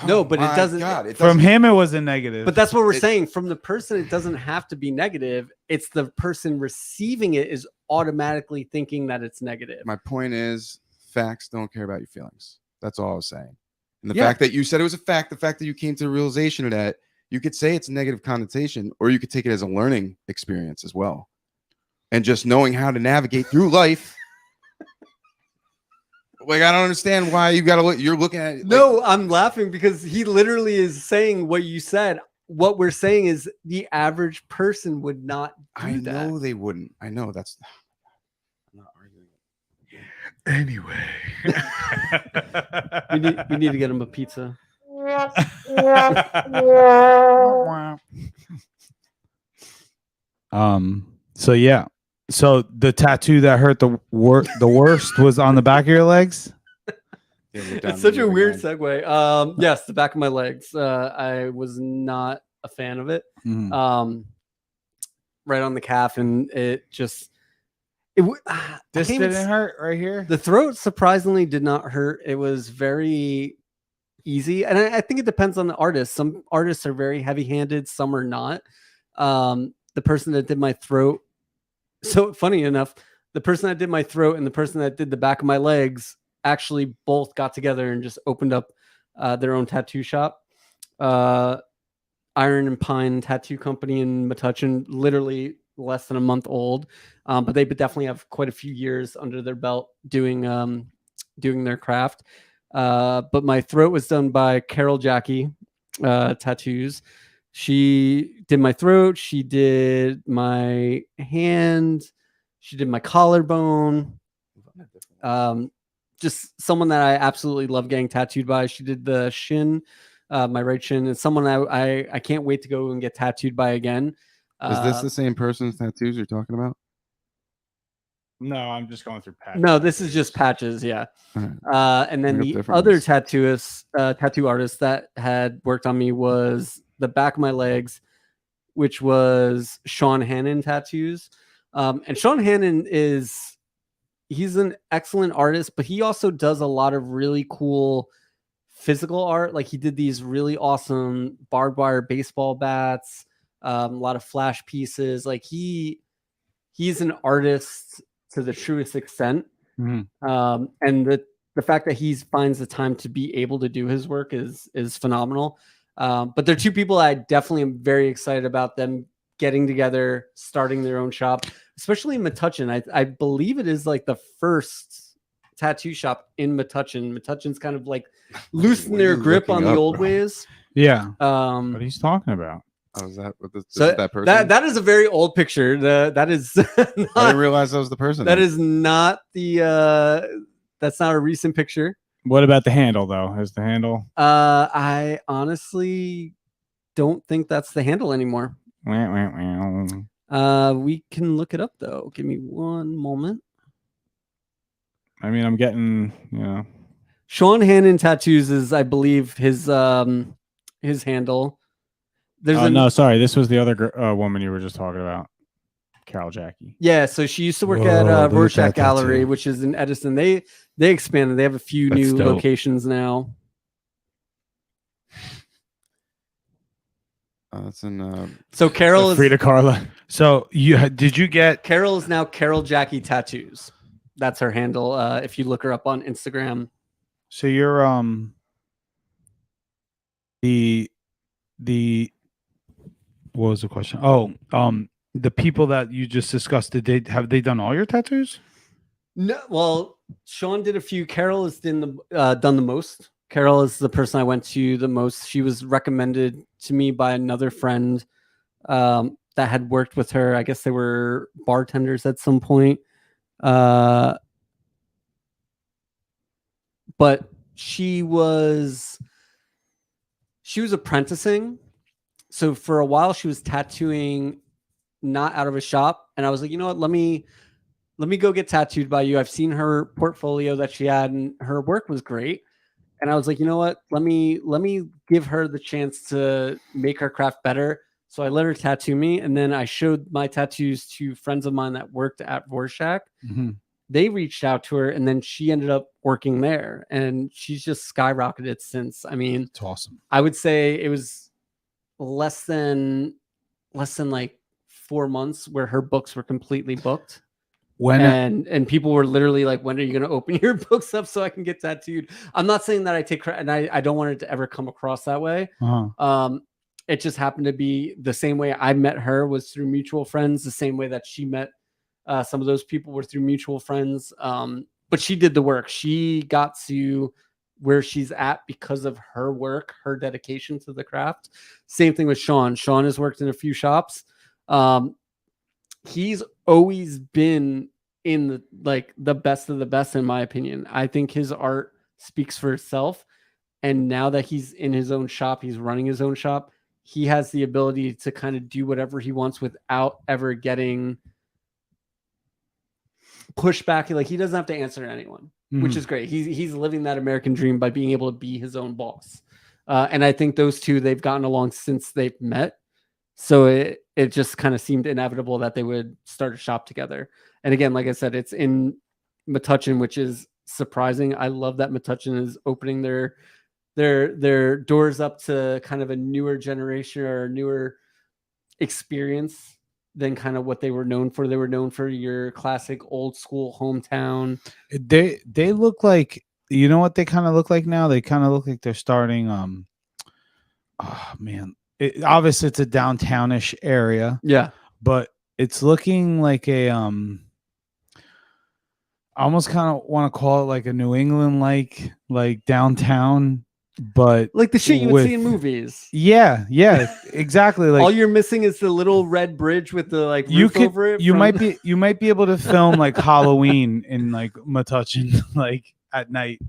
No, but it my doesn't- God, it From doesn't- him, it was a negative. But that's what we're It- saying. From the person, it doesn't have to be negative. It's the person receiving it is automatically thinking that it's negative. My point is, facts don't care about your feelings. That's all I was saying. And the Yeah. fact that you said it was a fact, the fact that you came to the realization of that, you could say it's a negative connotation, or you could take it as a learning experience as well. And just knowing how to navigate through life. Like, I don't understand why you gotta look. You're looking at it. No, I'm laughing because he literally is saying what you said. What we're saying is the average person would not do I that. know they wouldn't. I know that's. I'm not arguing. anyway. We need to get him a pizza. So yeah. So the tattoo that hurt the worst was on the back of your legs. Yeah, we're down It's to such a you weird again. segue. Yes, the back of my legs. I was not a fan of it. Mhm. Right on the calf, and it just it. This didn't hurt right here. The throat surprisingly did not hurt. It was very easy, and I think it depends on the artist. Some artists are very heavy-handed, some are not. The person that did my throat, so funny enough, the person that did my throat and the person that did the back of my legs actually both got together and just opened up their own tattoo shop. Iron and Pine Tattoo Company in Metuchen, literally less than a month old, but they definitely have quite a few years under their belt doing their craft. But my throat was done by Carol Jackie Tattoos. She did my throat. She did my hand. She did my collarbone. Just someone that I absolutely love getting tattooed by. She did the shin, my right shin. It's someone I can't wait to go and get tattooed by again. Is this the same person's tattoos you're talking about? No, I'm just going through patches. No, this is just patches. Yeah. And then the other tattoo artist that had worked on me was the back of my legs, which was Sean Hannon Tattoos. And Sean Hannon he's an excellent artist, but he also does a lot of really cool physical art. Like he did these really awesome barbed wire baseball bats, a lot of flash pieces. Like he's an artist to the truest extent. Mhm. And the fact that he finds the time to be able to do his work is phenomenal. But they're two people I definitely am very excited about them getting together, starting their own shop, especially in Metuchen. I believe it is like the first tattoo shop in Metuchen. Metuchen's kind of like loosen their grip on the old ways. Yeah. What he's talking about. Oh, is that what this So is that person? that is a very old picture. That is I didn't realize that was the person. that is not the that's not a recent picture. What about the handle though? Is the handle? I honestly don't think that's the handle anymore. We can look it up though. Give me one moment. I mean, I'm getting, Sean Hannon Tattoos is, I believe, his handle. No, sorry, this was the other woman you were just talking about, Carol Jackie. Yeah, so she used to work at Rorschach Gallery, which is in Edison. They expanded. They have a few new locations now. That's in. So Carol is Frida Carla. So did you get? Carol is now Carol Jackie Tattoos. That's her handle. If you look her up on Instagram. So you're the what was the question? Oh, the people that you just discussed, have they done all your tattoos? No, well, Sean did a few. Carol has done the most. Carol is the person I went to the most. She was recommended to me by another friend that had worked with her. I guess they were bartenders at some point. But she was apprenticing. So for a while she was tattooing not out of a shop. And I was like, you know what, let me go get tattooed by you. I've seen her portfolio that she had and her work was great. And I was like, you know what, let me give her the chance to make her craft better. So I let her tattoo me. And then I showed my tattoos to friends of mine that worked at Rorschach. Mm-hmm. They reached out to her and then she ended up working there and she's just skyrocketed since. I mean, it's awesome. I would say it was less than like 4 months where her books were completely booked. And people were literally like, when are you going to open your books up so I can get tattooed? I'm not saying that I take credit, and I don't want it to ever come across that way. Uh-huh. It just happened to be the same way I met her was through mutual friends, the same way that she met some of those people were through mutual friends. But she did the work. She got to where she's at because of her work, her dedication to the craft. Same thing with Sean. Sean has worked in a few shops. He's always been in the best of the best, in my opinion. I think his art speaks for itself. And now that he's in his own shop, he's running his own shop, he has the ability to kind of do whatever he wants without ever getting pushed back. Like he doesn't have to answer to anyone, which is great. He's living that American dream by being able to be his own boss. And I think those two, they've gotten along since they've met. So it just kind of seemed inevitable that they would start a shop together. And again, like I said, it's in Metuchen, which is surprising. I love that Metuchen is opening their doors up to kind of a newer generation or a newer experience than kind of what they were known for. They were known for your classic old school hometown. They look like, you know what they kind of look like now? They kind of look like they're starting oh man. Obviously it's a downtownish area. Yeah. But it's looking like a I almost kind of want to call it like a New England like downtown, but like the shit you would see in movies. Yeah, exactly. Like all you're missing is the little red bridge with the like roof over it. You might be able to film like Halloween in like Metuchen like at night.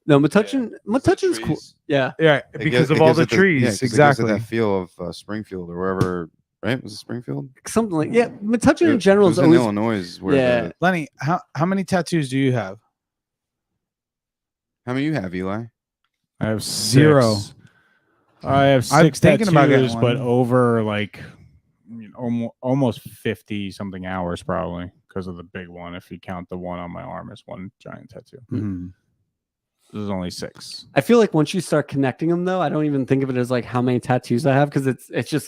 No, Metuchen's cool. Yeah, because of all the trees. Exactly. That feel of Springfield or wherever. Right? Was it Springfield? Something like Metuchen in general is in always Illinois. Where Lenny, how many tattoos do you have? How many you have, Eli? I have 0. I have 6 thinking about tattoos, getting but one. over like almost 50 something hours probably because of the big one. If you count the one on my arm as one giant tattoo, there's only 6. I feel like once you start connecting them, though, I don't even think of it as like how many tattoos I have because it's just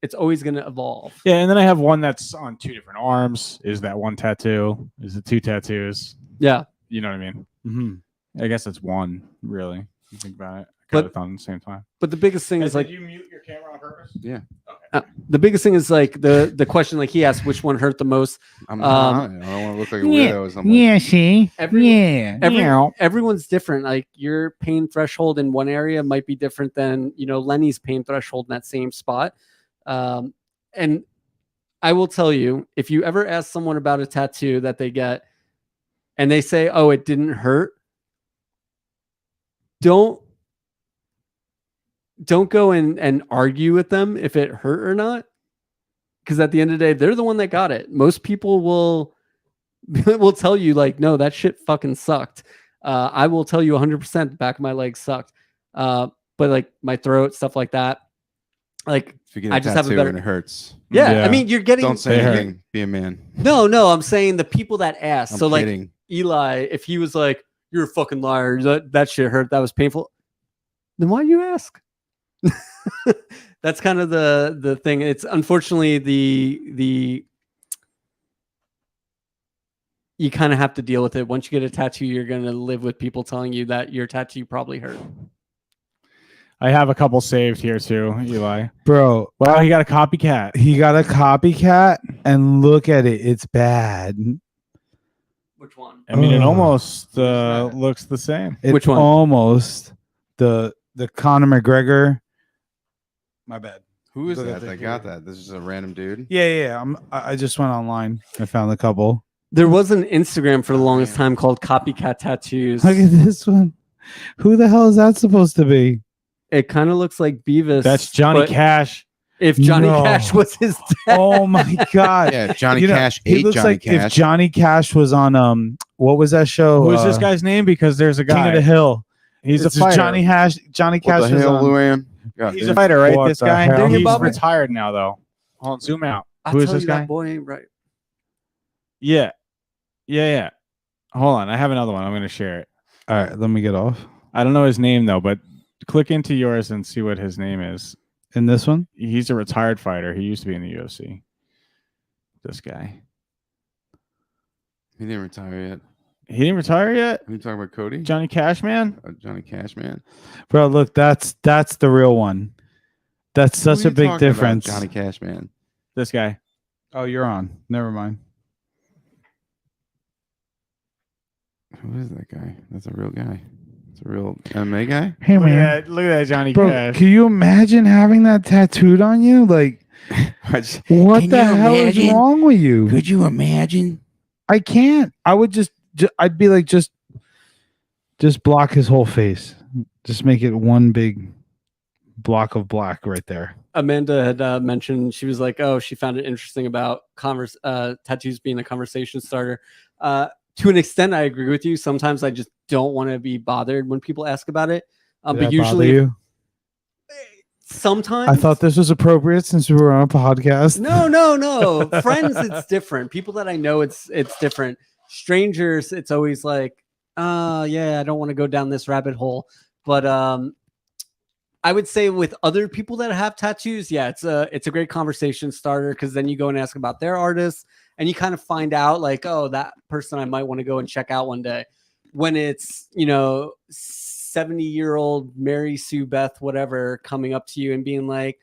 it's always going to evolve. Yeah, and then I have one that's on 2 different arms. Is that one tattoo? Is it 2 tattoos? Yeah, you know what I mean. Mm-hmm. I guess it's one, really. You think about it. I got it on at the same time. But the biggest thing is like, did you mute your camera on purpose? Yeah. Okay. The biggest thing is like the question, like he asked, which one hurt the most. I don't want to look like a weirdo. See, everyone's different. Like your pain threshold in one area might be different than Lenny's pain threshold in that same spot. And I will tell you, if you ever ask someone about a tattoo that they get, and they say, "Oh, it didn't hurt," don't go and argue with them if it hurt or not, because at the end of the day, they're the one that got it. Most people will tell you like, "No, that shit fucking sucked." I will tell you 100% the back of my leg sucked, but like my throat, stuff like that. Like I just have a better. And it hurts. Yeah, I mean, you're getting. Don't say anything. Be a man. No, I'm saying the people that ask. So kidding. Like Eli, if he was like, "You're a fucking liar. That shit hurt. That was painful," then why do you ask? That's kind of the thing. It's unfortunately the you kind of have to deal with it. Once you get a tattoo, you're going to live with people telling you that your tattoo probably hurt. I have a couple saved here too, Eli. Bro, well, he got a copycat. And look at it. It's bad. Which one? I mean, it almost looks the same. Which one? Almost the Conor McGregor. My bad. Who is that? I got that. This is a random dude. Yeah. I just went online. I found a couple. There was an Instagram for the longest time called Copycat Tattoos. Look at this one. Who the hell is that supposed to be? It kind of looks like Beavis. That's Johnny Cash. If Johnny Cash was his dad. Oh my god. Yeah, Johnny Cash ate looks Johnny like Cash. If Johnny Cash was on what was that show? Who's this guy's name? Because there's a guy. King of the Hill. He's a fighter. Johnny Cash What the hell, Luann? He's a fighter, right? This guy. Hell? He's retired now, though. Hold on, zoom out. Who is this guy? That boy ain't right. Yeah. Hold on, I have another one. I'm going to share it. All right, let me get off. I don't know his name though, but click into yours and see what his name is. In this one? He's a retired fighter. He used to be in the UFC. This guy. He didn't retire yet. He didn't retire yet? Are you talking about Cody? Johnny Cash, man? Johnny Cash, man. Bro, look, that's the real one. That's such a big difference. Johnny Cash, man. This guy. Oh, you're on. Never mind. Who is that guy? That's a real guy. It's a real MMA guy. Hey, man. Look at that Johnny Bro, Cash. can you imagine having that tattooed on you? Like, what the hell is wrong with you? Could you imagine? I can't. I would I'd be like, just block his whole face. Just make it one big block of black right there. Amanda had mentioned, she was like, oh, she found it interesting about tattoos being a conversation starter. To an extent, I agree with you. Sometimes I just don't want to be bothered when people ask about it. Did But that usually, bother you? sometimes I thought this was appropriate since we were on a podcast. No. Friends, it's different. People that I know, it's different. Strangers, it's always like, yeah, I don't want to go down this rabbit hole. But I would say with other people that have tattoos, yeah, it's a great conversation starter, because then you go and ask about their artists and you kind of find out like, oh, that person I might want to go and check out one day. When it's, 70-year-old Mary Sue Beth, whatever, coming up to you and being like,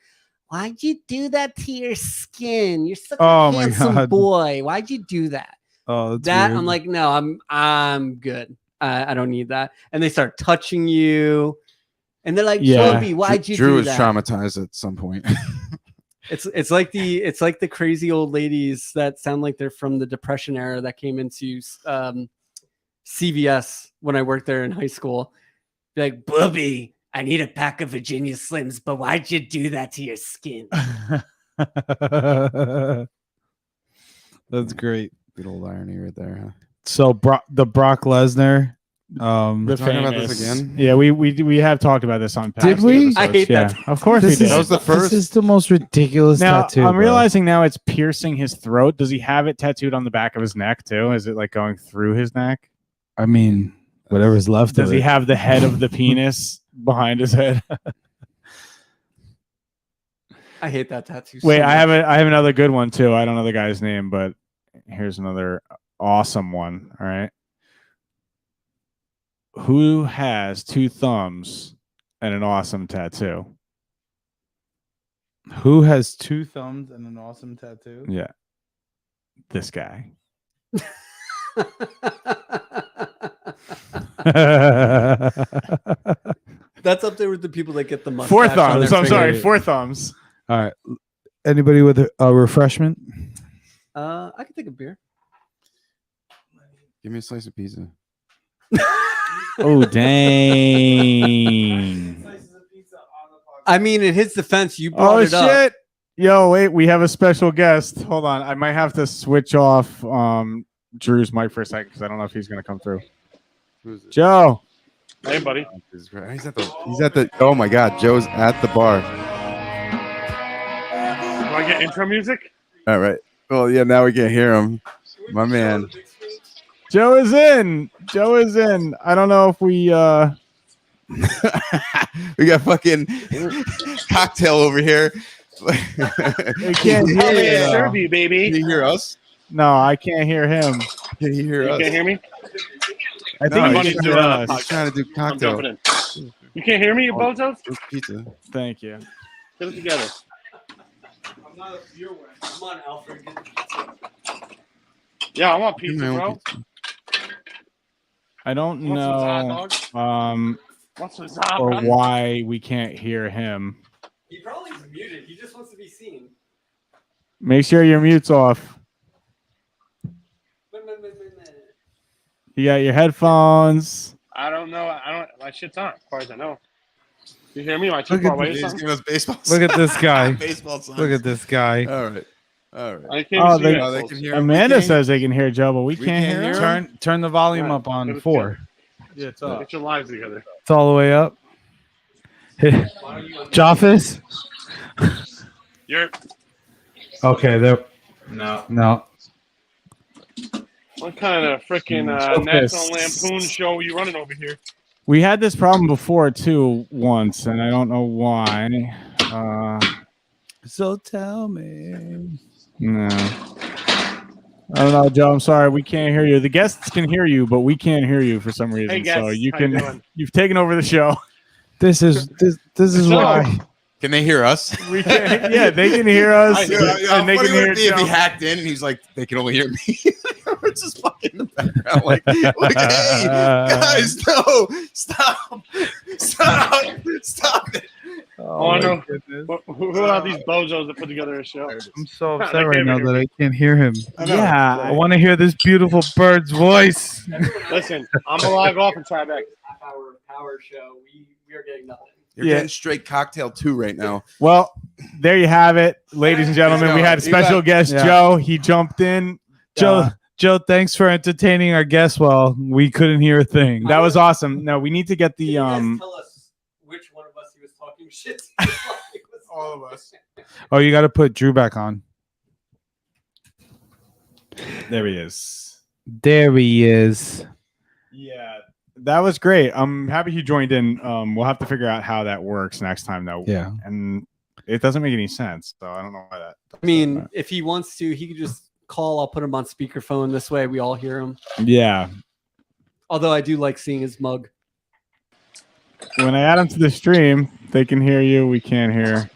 why'd you do that to your skin? You're such a handsome boy. Why'd you do that? Oh, that's that weird. I'm like, no, I'm good. I don't need that. And they start touching you, and they're like, Joby, why'd you Drew do was that? traumatized at some point. It's like the crazy old ladies that sound like they're from the Depression era that came into CVS when I worked there in high school. Be like, Bubby, I need a pack of Virginia Slims, but why'd you do that to your skin? That's great. Good old irony right there, huh? So the Brock Lesnar. The talking about famous, this again? Yeah, we have talked about this on past Did we? episodes. I hate that. Yeah, of course we did. That was the first. This is the most ridiculous Now tattoo. I'm bro. realizing now it's piercing his throat. Does he have it tattooed on the back of his neck too? Is it like going through his neck? I mean, whatever's left Does of he it. have the head of the penis behind his head? I hate that tattoo. Wait, so I much. have another good one too. I don't know the guy's name, but here's another awesome one. All right. Who has 2 thumbs and an awesome tattoo? Who has 2 thumbs and an awesome tattoo? Yeah. This guy. That's up there with the people that get the mustache 4 on thumbs. their I'm sorry, finger. 4 thumbs. All right. Anybody with a refreshment? I can take a beer. Give me a slice of pizza. Oh dang. I mean, in his defense, you brought Oh it up. shit. Yo, wait, we have a special guest. Hold on. I might have to switch off Drew's mic for a second because I don't know if he's gonna come through. Who's it? Joe. Hey, buddy. He's at the. Oh my God, Joe's at the bar. Do I get intro music? All right. Well, yeah. Now we can't hear him. My man. Joe is in. Joe is in. I don't know if we We got fucking cocktail over here. we can't hear Hey, you. though. Derby, baby. Can you hear us? No, I can't hear him. Can you hear You us? can't hear me? I No, think he's he's just hearing doing us. He's trying to do I'm cocktail. jumping in. You can't hear me, you bozos? Where's pizza? Thank you. Get it together. Come on, Alfred. Yeah, I want Give me pizza, my own bro. pizza. I don't Want some hot know dogs? Want some hot or dogs? why we can't hear him. He probably is muted. He just wants to be seen. Make sure your mute's off. You got your headphones. I don't know. My shit's on, as far as I know. You hear me? Am I too Look far at away or He's something? giving us baseball. Look at this guy. baseball signs. Look at this guy. All right. All right. I can't Oh, see they- you Oh, they assholes. can hear him. Amanda We can't- says they can hear Joe, but we can't can't hear hear him. him? Turn the volume Right. up on Get it 4. Yeah, it's up. Get your lives together. It's all the way up. Joffis? You're Okay, there. No. what kind of freaking Focus. National Lampoon show are you running over here? We had this problem before too once, and I don't know why. So tell me. No. I don't know, Joe. I'm sorry, we can't hear you. The guests can hear you, but we can't hear you for some reason. Hey, guys. So you How can. you doing? You've taken over the show. This is So- why. Can they hear us? We can, yeah, they can hear us, I hear and they can hear if he Joe. hacked in and he's like, they can only hear me. We're just fucking in the background, like, hey, guys, no, stop it. Oh, I know. goodness. Who are these bozos that put together a show? I'm so I upset can't right now hear that me. I can't hear him. I know. I Yeah, want to hear this beautiful bird's voice. Listen, I'm gonna log off and try back. power show. We are getting nothing. You're getting straight cocktail 2 right now. Well, there you have it, ladies and gentlemen. We had a special guest, Joe. He jumped in. Joe, thanks for entertaining our guests while we couldn't hear a thing. That was awesome. No, we need to get the Can you guys tell us which one of us he was talking shit to? all of us. Oh, you got to put Drew back on. There he is. There he is. Yeah, that was great. I'm happy he joined in. We'll have to figure out how that works next time, though. Yeah. And it doesn't make any sense, so I don't know why that. I mean, if he wants to, he could just call. I'll put him on speakerphone. This way, we all hear him. Yeah. Although I do like seeing his mug. When I add him to the stream, they can hear you. We can't hear.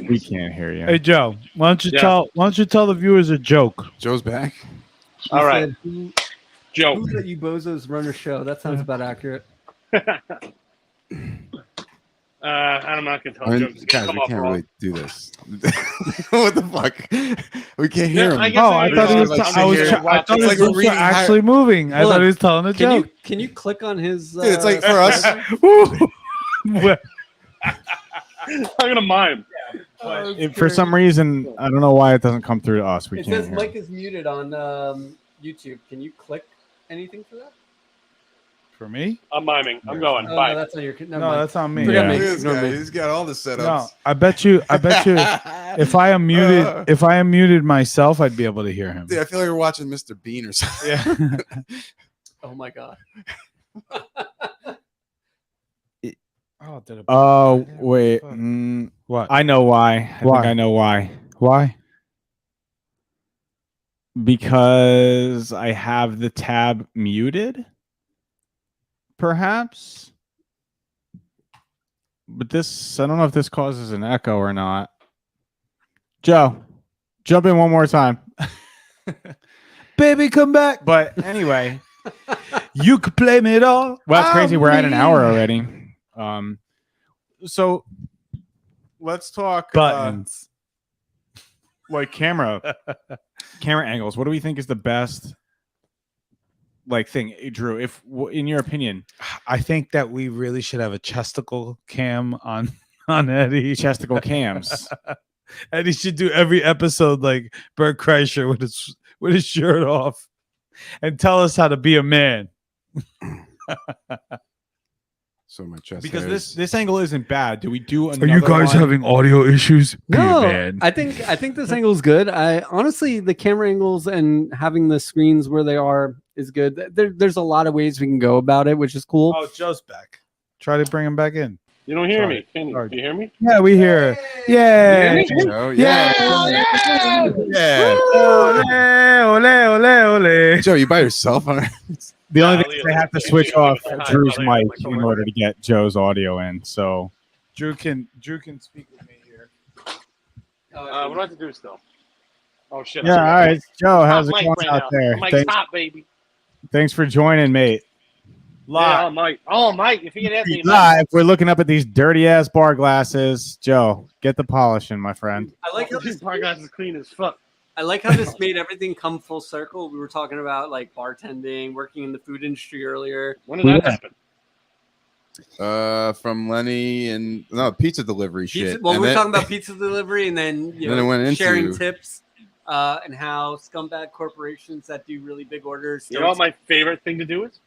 We can't hear you. Hey, Joe, why don't you tell the viewers a joke? Joe's back. All right, Who Joe. let you bozos run a show? That sounds about accurate. I'm not gonna tell I mean, jokes. It's gonna guys, come we off can't wrong. really do this. What the fuck? We can't hear him. I guess Oh, I thought he was. Like, I was. sit here, I thought it's his like we're lips were reading actually moving. I Hold thought on. he was telling a joke. Can you click on his? Dude, it's like for us. I'm gonna mime. For some reason, I don't know why it doesn't come through to us. We It can't says hear. Mike is muted on YouTube. Can you click anything for that? For me? I'm miming. I'm going. Oh, Bye. no, that's on your. Never No, mind. that's on me. Forget Yeah. me. Look at this Ignore guy. me. He's got all the setups. No, I bet you. If I unmuted myself, I'd be able to hear him. Dude, I feel like we're watching Mr. Bean or something. Yeah. Oh my god. Oh wait, What? I know why. I Why? think I know why. Why? Because I have the tab muted, perhaps. But this, I don't know if this causes an echo or not. Joe, jump in one more time. Baby, come back. But anyway, You could play me it all. well, it's crazy. We're at an hour me. already. So let's talk Buttons. like camera angles. What do we think is the best thing, Drew? If in your opinion, I think that we really should have a chesticle cam on Eddie. chesticle cams. Eddie should do every episode like Bert Kreischer with his shirt off and tell us how to be a man. So my chest Because hairs. this angle isn't bad. Do we do Are another you guys one? having audio issues? Be a No, man. I think this angle is good. I honestly, the camera angles and having the screens where they are is good. There's a lot of ways we can go about it, which is cool. Oh, Joe's back. Try to bring him back in. You don't hear Sorry. me, can you? Sorry. Do you hear me? Yeah, we hear. Yeah. You hear me? Joe, yeah. Yeah. Ole, ole, ole, ole. Joe, you by yourself? The only Yeah, thing is I'll they have to leave it. switch off I'll Drew's leave it. mic in order to get Joe's audio in. So Drew can speak with me here. What do I have to do still? Oh shit! yeah, all right, Joe, how's it Mike going right out now. there? Mike's hot, baby. Thanks for joining, mate. Yeah, Mike. Oh, Mike. If he had asked me, Live, we're looking up at these dirty ass bar glasses. Joe, get the polishing, my friend. I like how this this. bar glass is clean as fuck. I like how this made everything come full circle. We were talking about like bartending, working in the food industry earlier. When did that happen? From Lenny and pizza delivery Pizza, shit. well, And we were then- talking about pizza delivery, and then Then it went into- sharing tips, and how scumbag corporations that do really big orders. You know what my favorite thing to do is?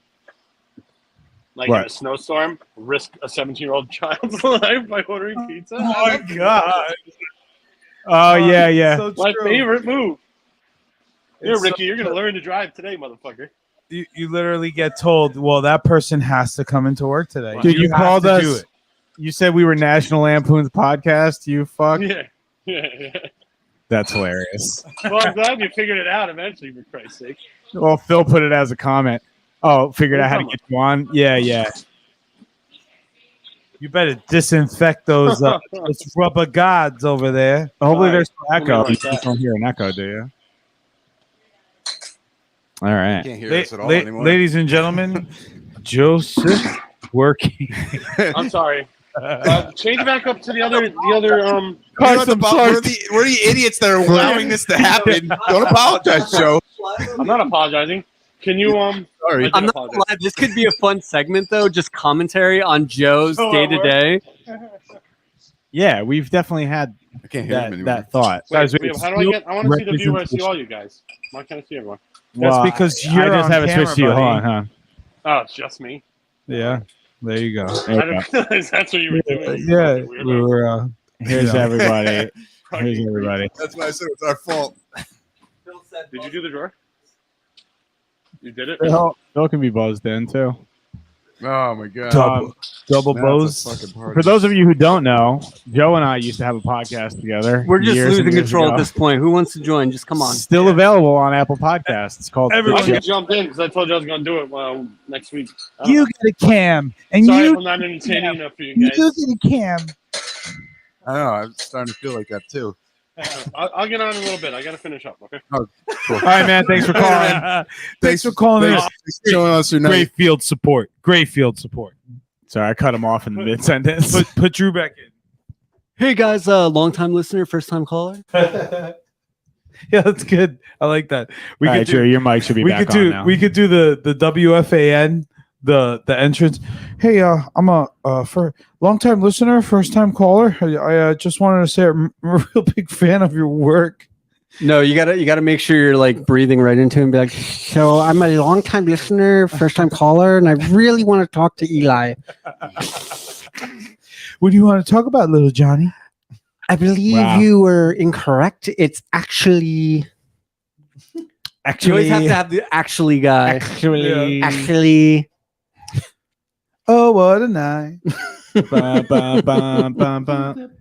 Like What? in a snowstorm, risk a 17-year-old child's life by ordering pizza. Oh my god. Oh yeah. So My true. favorite move. Here, It's so Ricky, you're gonna learn to drive today, motherfucker. You literally get told, well, that person has to come into work today. Dude, you have called to do us. it. You said we were National Lampoon's podcast. You fuck. Yeah. That's hilarious. Well, I'm glad you figured it out eventually, for Christ's sake. Well, Phil put it as a comment. Oh, figured out how to get you on. Yeah. You better disinfect those rubber guards over there. Hopefully, All right. there's no echo. Something You like that. just don't hear an echo, do you? All right. Can't hear us at all anymore. Ladies and gentlemen, Joseph working. I'm sorry. Change it back up to the other. We're the idiots that are allowing this to happen. Don't apologize, Joe. I'm not apologizing. Can you I I'm did not gonna apologize. lie, this could be a fun segment though, just commentary on Joe's So day to day. Yeah, we've definitely had I can't hear him that, anymore. that thought. Wait, Guys, Leo, how do I get? I want to see the view where I see all you guys. Why can't I see everyone? That's Well, because I you're just on have it camera, switched to you. Hold buddy. on, huh? Oh, it's just me. Yeah, there you go. There I you go. didn't realize that's what you were doing. Yeah, Fucking we weirdo. were. Here's Yeah. everybody. Fucking Here's everybody. That's why I said it's our fault. Did you do the drawer? You did it? Bill can be buzzed in too. Oh my god. Double That's a bows. fucking party. For those of you who don't know, Joe and I used to have a podcast together. We're just years and losing years control ago. at this point. Who wants to join? Just come on. Still available on Apple Podcasts. It's called Everyone I The just jumped in because I told you I was going to do it next week. I don't You know. get a cam, and Sorry if you I'm not entertaining enough for you you guys. get a cam. I know. I'm starting to feel like that too. I'll get on in a little bit. I got to finish up, okay? All right, man. Thanks for calling. Thanks for calling in. Thanks for showing us your night. Great field support. Great field support. Sorry, I cut him off in the mid sentence. Put Drew back in. Hey guys, long time listener, first time caller. Yeah, that's good. I like that. We All could right, do. Drew, your mic should be We back could on do. now. We could do the WFAN. The entrance. Hey, I'm a for long time listener, first time caller. I just wanted to say I'm a real big fan of your work. No, you gotta make sure you're like breathing right into it and be like, so I'm a long time listener, first time caller, and I really want to talk to Eli. What do you want to talk about, little Johnny? I believe Wow. you were incorrect. It's actually you always have to have the actually guy. Actually. Oh, what a night! Bum, bum, bum, bum, bum.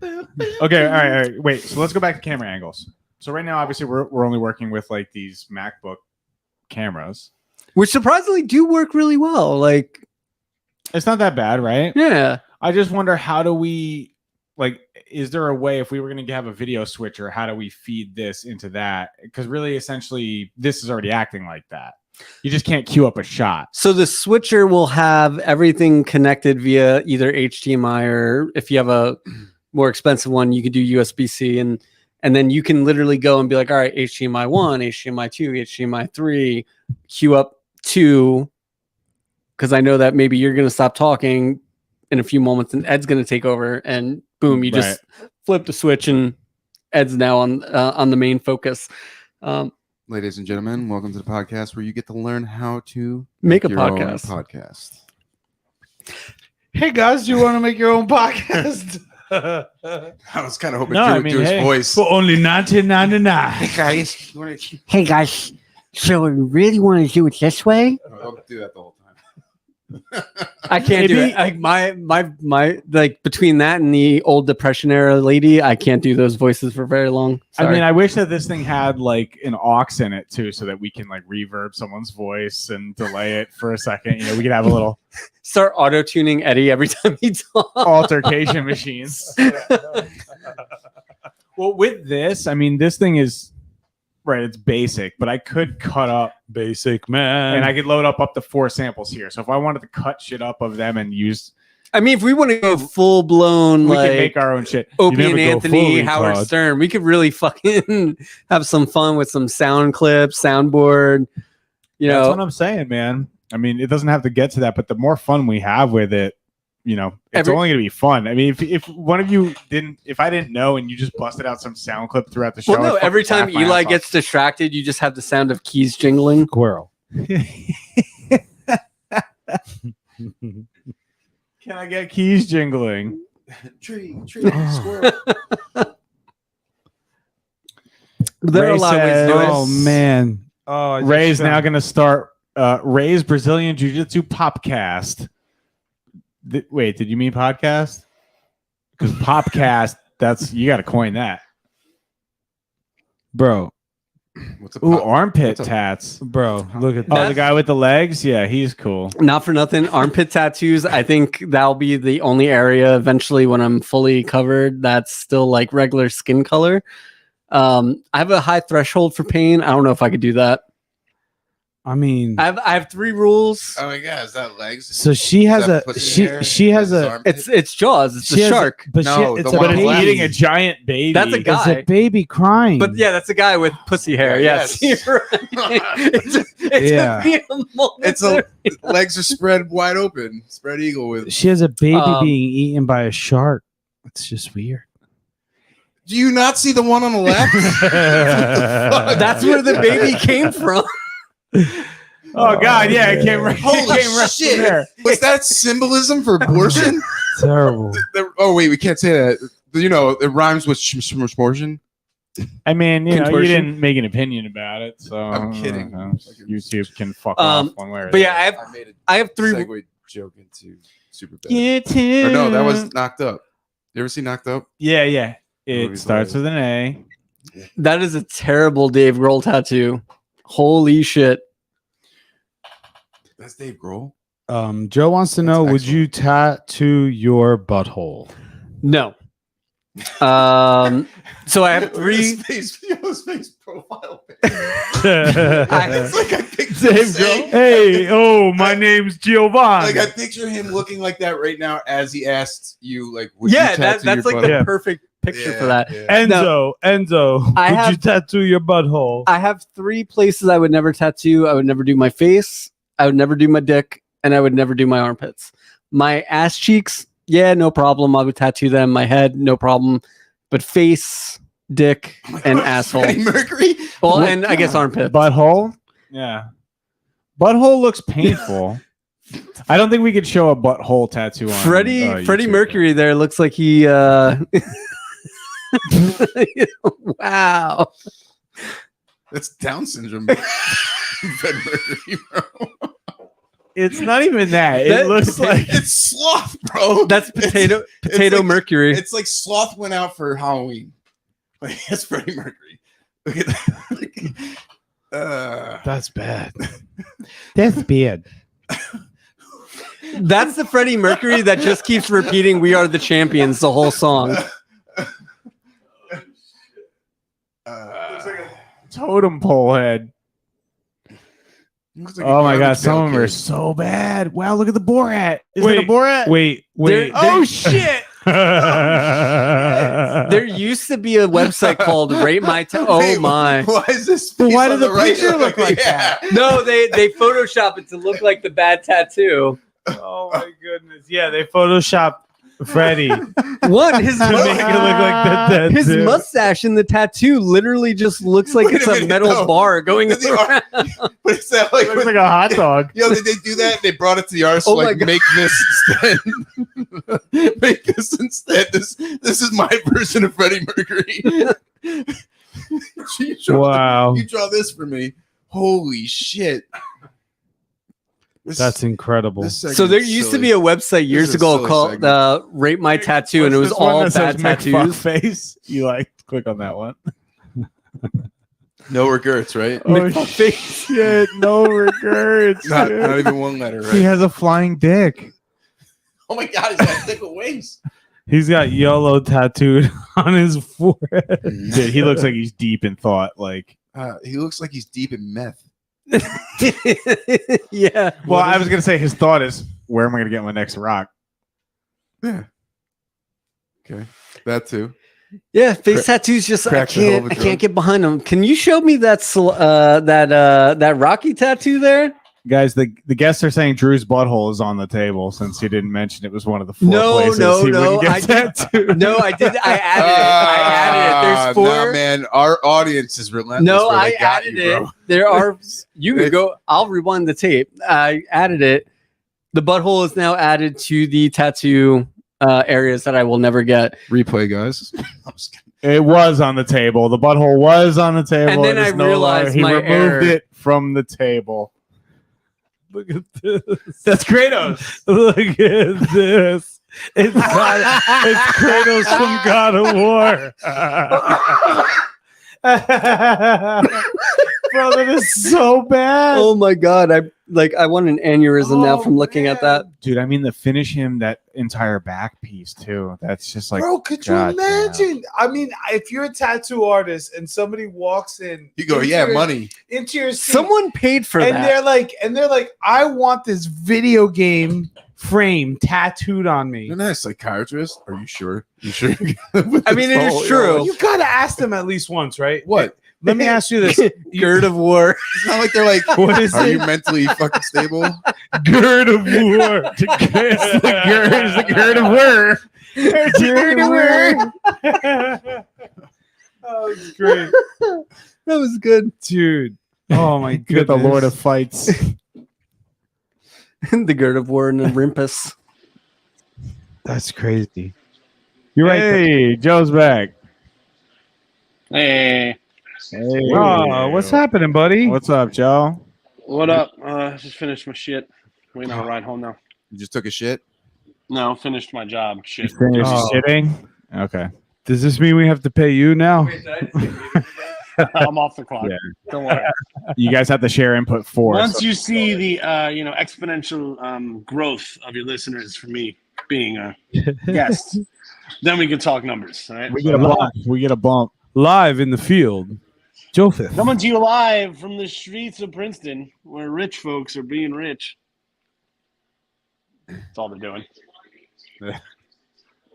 Okay, all right. Wait, so let's go back to camera angles. So right now, obviously, we're only working with like these MacBook cameras. Which surprisingly do work really well. Like, It's not that bad, right? yeah. I just wonder, how do we, like, is there a way, if we were going to have a video switcher, how do we feed this into that? Because really, essentially, this is already acting like that. You just can't queue up a shot. So the switcher will have everything connected via either HDMI, or if you have a more expensive one, you could do USB-C, and then you can literally go and be like, all right, HDMI 1, HDMI 2, HDMI 3, queue up 2, because I know that maybe you're going to stop talking in a few moments and Ed's going to take over, and boom, you just flip the switch and Ed's now on the main focus. Ladies and gentlemen, welcome to the podcast where you get to learn how to Make a your own podcast. podcast. Hey guys, do you want to make your own podcast? I was kind of hoping No, Drew I would mean, do his hey, voice. For only $19.99. Hey guys, so we really want to do it this way? I'll do that the whole time. I can't do Maybe- it. Like my like between that and the old Depression era lady, I can't do those voices for very long. I Sorry. mean, I wish that this thing had like an aux in it too, so that we can like reverb someone's voice and delay it for a second. You know, we could have a little start auto tuning Eddie every time he talks. altercation machines. Well, with this, I mean, this thing is right. It's basic, but I could cut up Basic man. and I could load up to 4 samples here. So if I wanted to cut shit up of them and use, I mean, if we want to go full blown we like can make our own shit. Opie never and go Anthony, fully, Howard Todd. Stern, we could really fucking have some fun with some sound clips, soundboard. You That's know, what I'm saying, man. I mean, it doesn't have to get to that, but the more fun we have with it, you know, it's only going to be fun. I mean, if one of you didn't, if I didn't know and you just busted out some sound clip throughout the show, well, no. I'd Every fucking time laugh my Eli ass gets distracted, you just have the sound of keys jingling. squirrel. off. Can I get keys jingling? Tree, Oh. squirrel. There are a Ray lot of ways to do says- it. Oh man. Oh, I just Ray's now found- going to start Ray's Brazilian Jiu-Jitsu Popcast. Wait, did you mean podcast? Because Popcast, that's, you got to coin that. bro. What's a Ooh, pop? armpit What's a- tats. Bro, look at Oh, that. the guy with the legs? Yeah, he's cool. Not for nothing, armpit tattoos. I think that'll be the only area eventually when I'm fully covered that's still like regular skin color. I have a high threshold for pain. I don't know if I could do that. I mean, I have 3 rules. Oh my god, is that legs? so she has Is that a pussy hair? she has Is his a armpit? It's Jaws. It's she the has shark. but No, it's the a one But on it's the baby. eating a giant baby. That's a It's guy. a baby crying. But yeah, that's a guy with pussy hair. Yeah, Yes, yes. you're right. It's Yeah. It's a legs are spread wide open, spread eagle with. She has a baby Um, being eaten by a shark. It's just weird. Do you not see the one on the left? That's where the baby came from. Oh God, yeah, it came right. Holy it came right shit. from there. Was that symbolism for abortion? Terrible. Oh wait, we can't say that. You know, it rhymes with abortion. I mean, you know, you Contortion. didn't make an opinion about it, so I'm kidding. YouTube can fuck off one way or But the yeah, I made a I have 3. segue joke into super bad. other. Or no, that was Knocked Up. You ever see Knocked Up? yeah. It movie's starts with an A. That is a terrible Dave Grohl tattoo. Holy shit. That's Dave Grohl. Joe wants to know: That's would you tattoo your butthole? No. So I have 3. His face profile picture. I- It's like I picture Dave him saying- Hey, oh, my name's Giovanni. Like I picture him looking like that right now as he asked you, like, would Yeah, you tattoo that's your like butt? the perfect picture for that. Yeah. Enzo, I would you have- tattoo your butthole? I have 3 places I would never tattoo. I would never do my face. I would never do my dick, and I would never do my armpits. My ass cheeks, yeah, no problem. I would tattoo them. My head, no problem. But face, dick, Oh my and God, asshole. Freddie Mercury. Well, What and I guess God? armpit. Butthole? Yeah. Butthole looks painful. I don't think we could show a butthole tattoo on Freddie YouTube. Mercury there looks like he wow. That's Down syndrome. Freddie Mercury, bro. It's not even that. It That- looks like It's sloth, bro. That's potato like- Mercury. It's like sloth went out for Halloween. Like that's Freddie Mercury. Look at that. That's bad. That's bad. That's the Freddie Mercury that just keeps repeating "We are the champions" the whole song. totem pole head. looks like a Oh my god, garbage some of pail them are kid. so bad. Wow, look at the Borat. Is Wait, it a Borat? Wait. Oh shit! There used to be a website called Rate My Oh Wait, my. Why is this? But face why on did the right? picture look like Yeah. No, they Photoshop it to look like the bad tattoo. Oh my goodness. Yeah, they photoshopped Freddie to One, his make it look like that. his mustache in the tattoo literally just looks like Wait a it's a minute, metal no. bar going Did they- around. But is that like, Looks like a hot dog. yo, did they do that? They brought it to the artist Oh my like God. make this instead. Make this instead. This is my version of Freddie Mercury. Wow. You draw this for me. Holy shit. That's incredible. So there used to be a website years is a ago silly called segment. Rate My Tattoo, and it What's was this one all that says bad tattoos. face. You like click on that one. no regrets, right? Oh shit! No regrets. Not even one letter, He right? has a flying dick. Oh my god, he's got thick wings. He's got YOLO tattooed on his forehead. Dude, he looks like he's deep in thought. Like, He looks like he's deep in meth. Yeah. well, I was gonna say his thought is, where am I gonna get my next rock? Yeah. Okay. That too. Yeah, face tattoos just I crack the hell of can't a I can't joke. get behind them. Can you show me that that Rocky tattoo there? Guys, the guests are saying Drew's butthole is on the table since he didn't mention it was one of the four No, places no, he no, wouldn't I get tattooed. No, I did. I added it. There's four. Nah, man, our audience is relentless. No, where I they got added you, it. bro. There are. You can go. I'll rewind the tape. I added it. The butthole is now added to the tattoo areas that I will never get. Replay, guys. I'm just kidding. It was on the table. The butthole was on the table. And then It is I no realized longer- he my removed error. it from the table. Look at this. That's Kratos. Look at this. It's Kratos from God of War. Bro, that is so bad. Oh my god, I want an aneurysm now from looking at that. Dude, I mean, to finish him that entire back piece too. That's just like, Bro, could you God damn. imagine? I mean, if you're a tattoo artist and somebody walks in, You go, into yeah, your- money. into your seat, Someone paid for and that. they're like, I want this video game frame tattooed on me. You're not a psychiatrist. Are you sure? You sure? I mean, it is true. You gotta ask them at least once, right? What? Let me ask you this: Gird of war. It's not like they're like, What is are it? you mentally fucking stable? Gird of war. It's the gird of war. It's the gird of war. Oh, it's great, That was good. dude. Oh my Get goodness, the Lord of Fights. The gird of war and Olympus. That's crazy. You're right. Hey, Joe's back. Hey, Hey. Oh, what's happening, buddy? What's up, Joe? what up? Just finished my shit. Waiting on a ride home now. You just took a shit. No, finished my job. Shit. Finished Oh. shitting? Okay. Does this mean we have to pay you now? I'm off the clock. Yeah. Don't worry. You guys have to share input for. Once you see the exponential growth of your listeners for me being a guest, then we can talk numbers. All right. We get a bump. We get a bump. Live in the field, Joseph. Coming to you live from the streets of Princeton, where rich folks are being rich. That's all they're doing.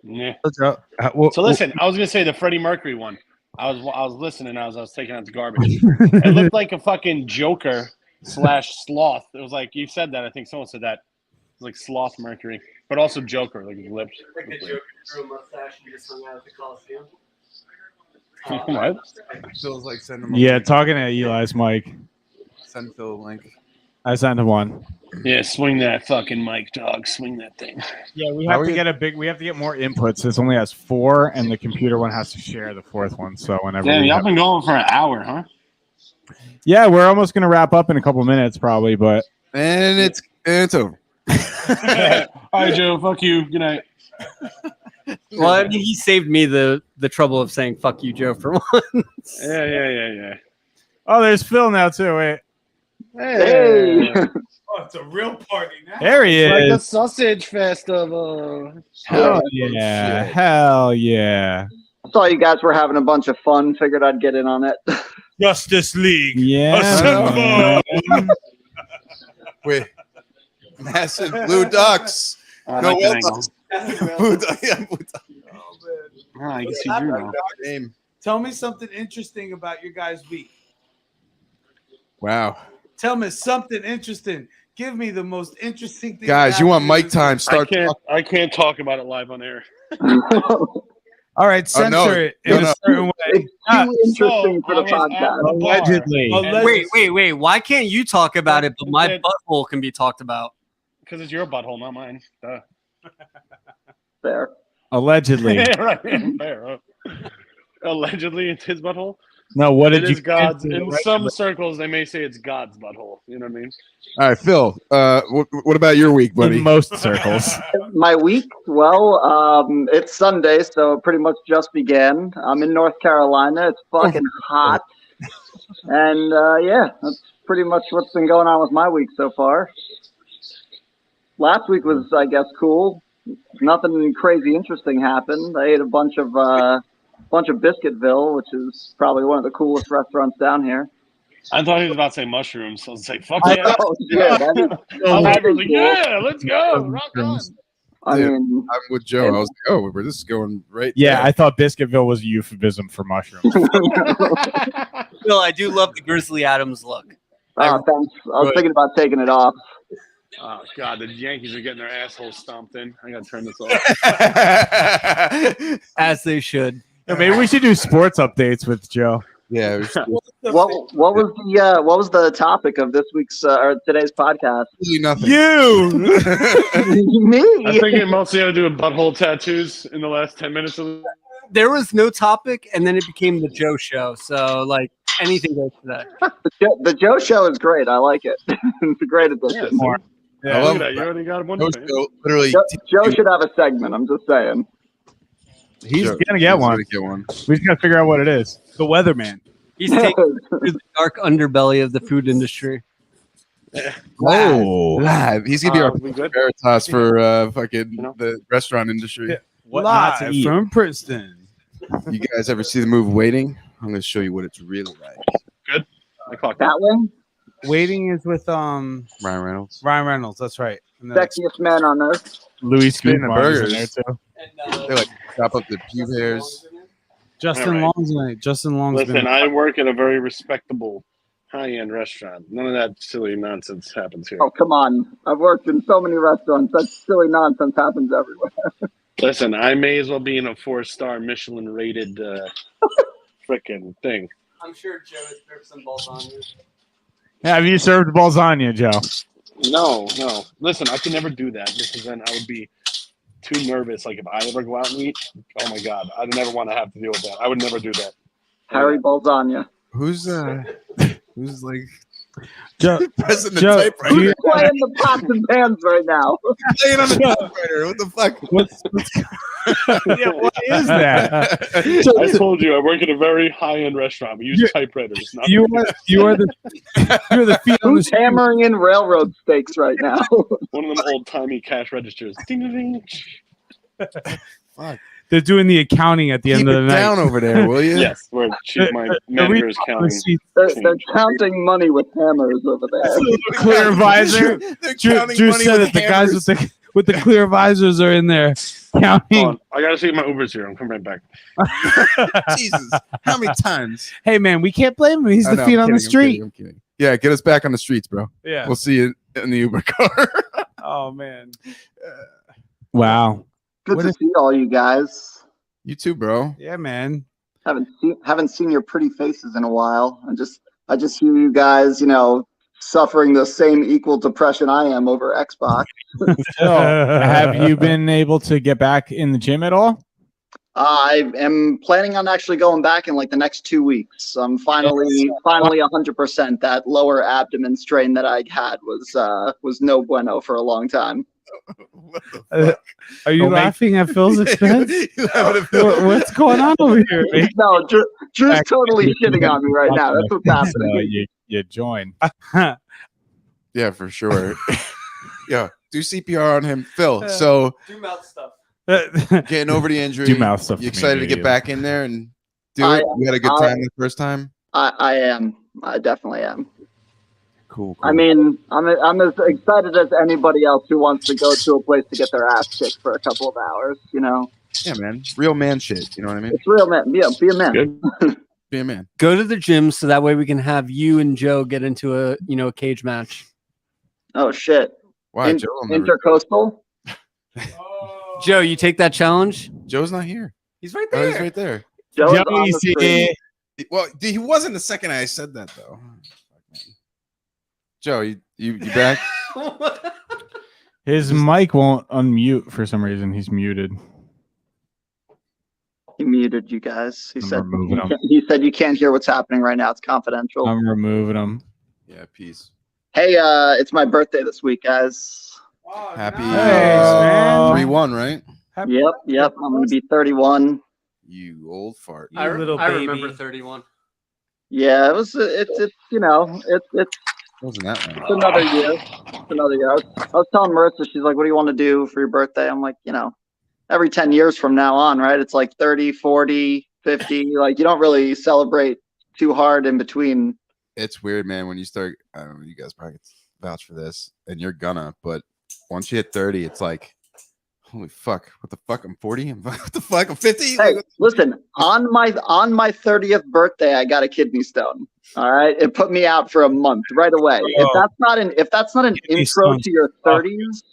Yeah. So listen, I was gonna say the Freddie Mercury one. I was listening as I was taking out the garbage. It looked like a fucking Joker / sloth. It was like, you said that. I think someone said that. It was like sloth Mercury, but also Joker, like his lips. Like a Joker drew a mustache and just hung out at the Coliseum. What? Feels like send him. Yeah, talking to Eli's mic. Send Phil a link. I sent him one. Yeah, swing that fucking mic, dog. Swing that thing. Yeah, we How have are to you- get a big. We have to get more inputs. This only has 4, and the computer one has to share the 4th one. So whenever. Damn, we y'all have- been going for an hour, huh? Yeah, we're almost gonna wrap up in a couple minutes, probably. But And it's over. All right, Joe. Fuck you. Good night. Well, I mean, he saved me the trouble of saying "fuck you, Joe" for once. Yeah. oh, there's Phil now too. Wait, Hey. Oh, it's a real party now. there he Like the is. sausage festival. Hell Oh, yeah! shit. Hell yeah! Saw you guys were having a bunch of fun. Figured I'd get in on it. Justice League. Yeah. Assemble. Wait. Massive blue ducks. I No, like well that angle. Blue duck. Yeah, blue duck. Ah, I guess you do know. Name. Tell me something interesting about your guys' week. Wow. Tell me something interesting. Give me the most interesting thing. Guys, that you want happened mic time? Start. I can't talk about it live on air. All right, censor no. it in No, a certain way. It's too interesting for the I was at podcast. the bar. Allegedly. Wait. Why can't you talk about it, but my butthole can be talked about? Because it's your butthole, not mine. Duh. There. Allegedly. Yeah, right. Fair, huh? Allegedly, it's his butthole. No, what It did is you? God's. In some circles, they may say it's God's butthole. You know what I mean? All right, Phil. What about your week, buddy? In most circles. My week, well, it's Sunday, so it pretty much just began. I'm in North Carolina. It's fucking hot. And yeah, that's pretty much what's been going on with my week so far. Last week was, I guess, cool. Nothing crazy interesting happened. I ate a bunch of Biscuitville, which is probably one of the coolest restaurants down here. I thought he was about to say mushrooms. I was like, "Fuck yeah!" Oh, yeah, that is, I was like, cool. "Yeah, let's go, rock on." I Dude, mean, I'm with Joe. I was like, oh, this is going right. Yeah, there. I thought Biscuitville was a euphemism for mushrooms. Phil, I do love the Grizzly Adams look. thanks. I was thinking about taking it off. Oh God, the Yankees are getting their assholes stomped in. I gotta turn this off. As they should. Yeah, maybe we should do sports updates with Joe. Yeah. It was What was the topic of this week's or today's podcast? really nothing. You. Me. I think it mostly had to do with butthole tattoos in the last 10 minutes of There was no topic, and then it became the Joe Show. So, like, anything goes today. The Joe Show is great. I like it. It's a great addition. Yeah, I love look at that. You already got one. Joe thing. show, literally. Joe should have a segment. I'm just saying. He's Joe- gonna get he's one. gonna get one. We just gotta figure out what it is. The weatherman. He's taking through the dark underbelly of the food industry. Live. Live. He's gonna be our we good? Veritas for fucking You know? the restaurant industry. Yeah. What not to Live eat. from Princeton. You guys ever see the movie Waiting? I'm gonna show you what it's really like. That one? Waiting is with Ryan Reynolds. Ryan Reynolds. That's right. And then Sexiest man on earth. Louis Speaking of Guzman is in burgers. there too. They like chop up the pube hairs. Justin All right. Long's in it. Justin Long's Listen, been. I work at a very respectable, high-end restaurant. None of that silly nonsense happens here. Oh, come on. I've worked in so many restaurants. That silly nonsense happens everywhere. Listen, I may as well be in a 4-star Michelin-rated frickin' thing. I'm sure Joe has served some balls on you. Have you served lasagna, Joe? No. Listen, I could never do that because then I would be too nervous. Like if I ever go out and eat, oh my god, I'd never want to have to deal with that. I would never do that. Harry Bolzania. Who's like Joe, pressing the Joe, typewriter? do you- Playing the pots and pans right now. Playing on the typewriter. What the fuck? yeah, what is that? I told you I work at a very high-end restaurant. We use typewriters. Not You are the feet on the Who's street. hammering in railroad steaks right now? one of them old-timey cash registers. Ding, ding, ding. Fuck. They're doing the accounting at the Keep end of the it night. down over there, will you? Yes, where my manager is counting. They're counting money with hammers over there. Clear visor. They're Drew, counting Drew money said with it. The guys hammers. with the clear visors are in there Hold counting. on. I gotta see if my Uber's here. I'm coming right back. Jesus, how many times? Hey man, we can't blame him. He's I the know, feet I'm on the kidding, street. I'm kidding. Yeah, get us back on the streets, bro. Yeah. We'll see you in the Uber car. Oh man. Wow. Good What to if- see all you guys. You too, bro. Yeah, man. Haven't seen your pretty faces in a while. I just hear you guys, suffering the same equal depression I am over Xbox. Have you been able to get back in the gym at all? I am planning on actually going back in like the next 2 weeks. I'm finally 100%. That lower abdomen strain that I had was no bueno for a long time. What the fuck? Are you Don't make- laughing at Phil's expense? You laughing at Phil? What's going on over here? man? No, Drew's totally shitting on me right now. That's what's happening. You join. Yeah, for sure. Yeah, do CPR on him, Phil. So Do mouth stuff. getting over the injury. Do mouth stuff. You to me, excited to yeah, get back in there and do it? You had a good time the first time. I am. I definitely am. Cool. I mean, I'm as excited as anybody else who wants to go to a place to get their ass kicked for a couple of hours. yeah, man, real man shit. You know what I mean? It's real, man. Yeah, be a man. Good. Be a man. Go to the gym so that way we can have you and Joe get into a cage match. Oh shit. Why, Joe? Intercoastal. Joe, you take that challenge? Joe's not here. He's right Oh, there. he's right there. Joe's Joe, on you the see screen. it. Well, he wasn't the second I said that though. Joe, you back? His mic won't unmute for some reason. He's muted. He muted you guys. He I'm said removing him. you can't hear what's happening right now. It's confidential. I'm removing him. Yeah, peace. Hey, it's my birthday this week, guys. Happy man. 3-1, right? Yep. I'm gonna be 31. You old fart. You little I baby. remember 31. Yeah, it's Wasn't that long? It's another year. It's another year. I was telling Marissa, she's like, what do you want to do for your birthday? I'm like, every 10 years from now on, right? It's like 30, 40, 50. Like, you don't really celebrate too hard in between. It's weird, man, when you start. I don't know, you guys probably vouch for this, and you're gonna, but once you hit 30, it's like, holy fuck, what the fuck? I'm 40. What the fuck? I'm 50. Hey, listen, on my 30th birthday, I got a kidney stone. All right. It put me out for a month right away. If that's not an Kidney intro stones. to your 30s,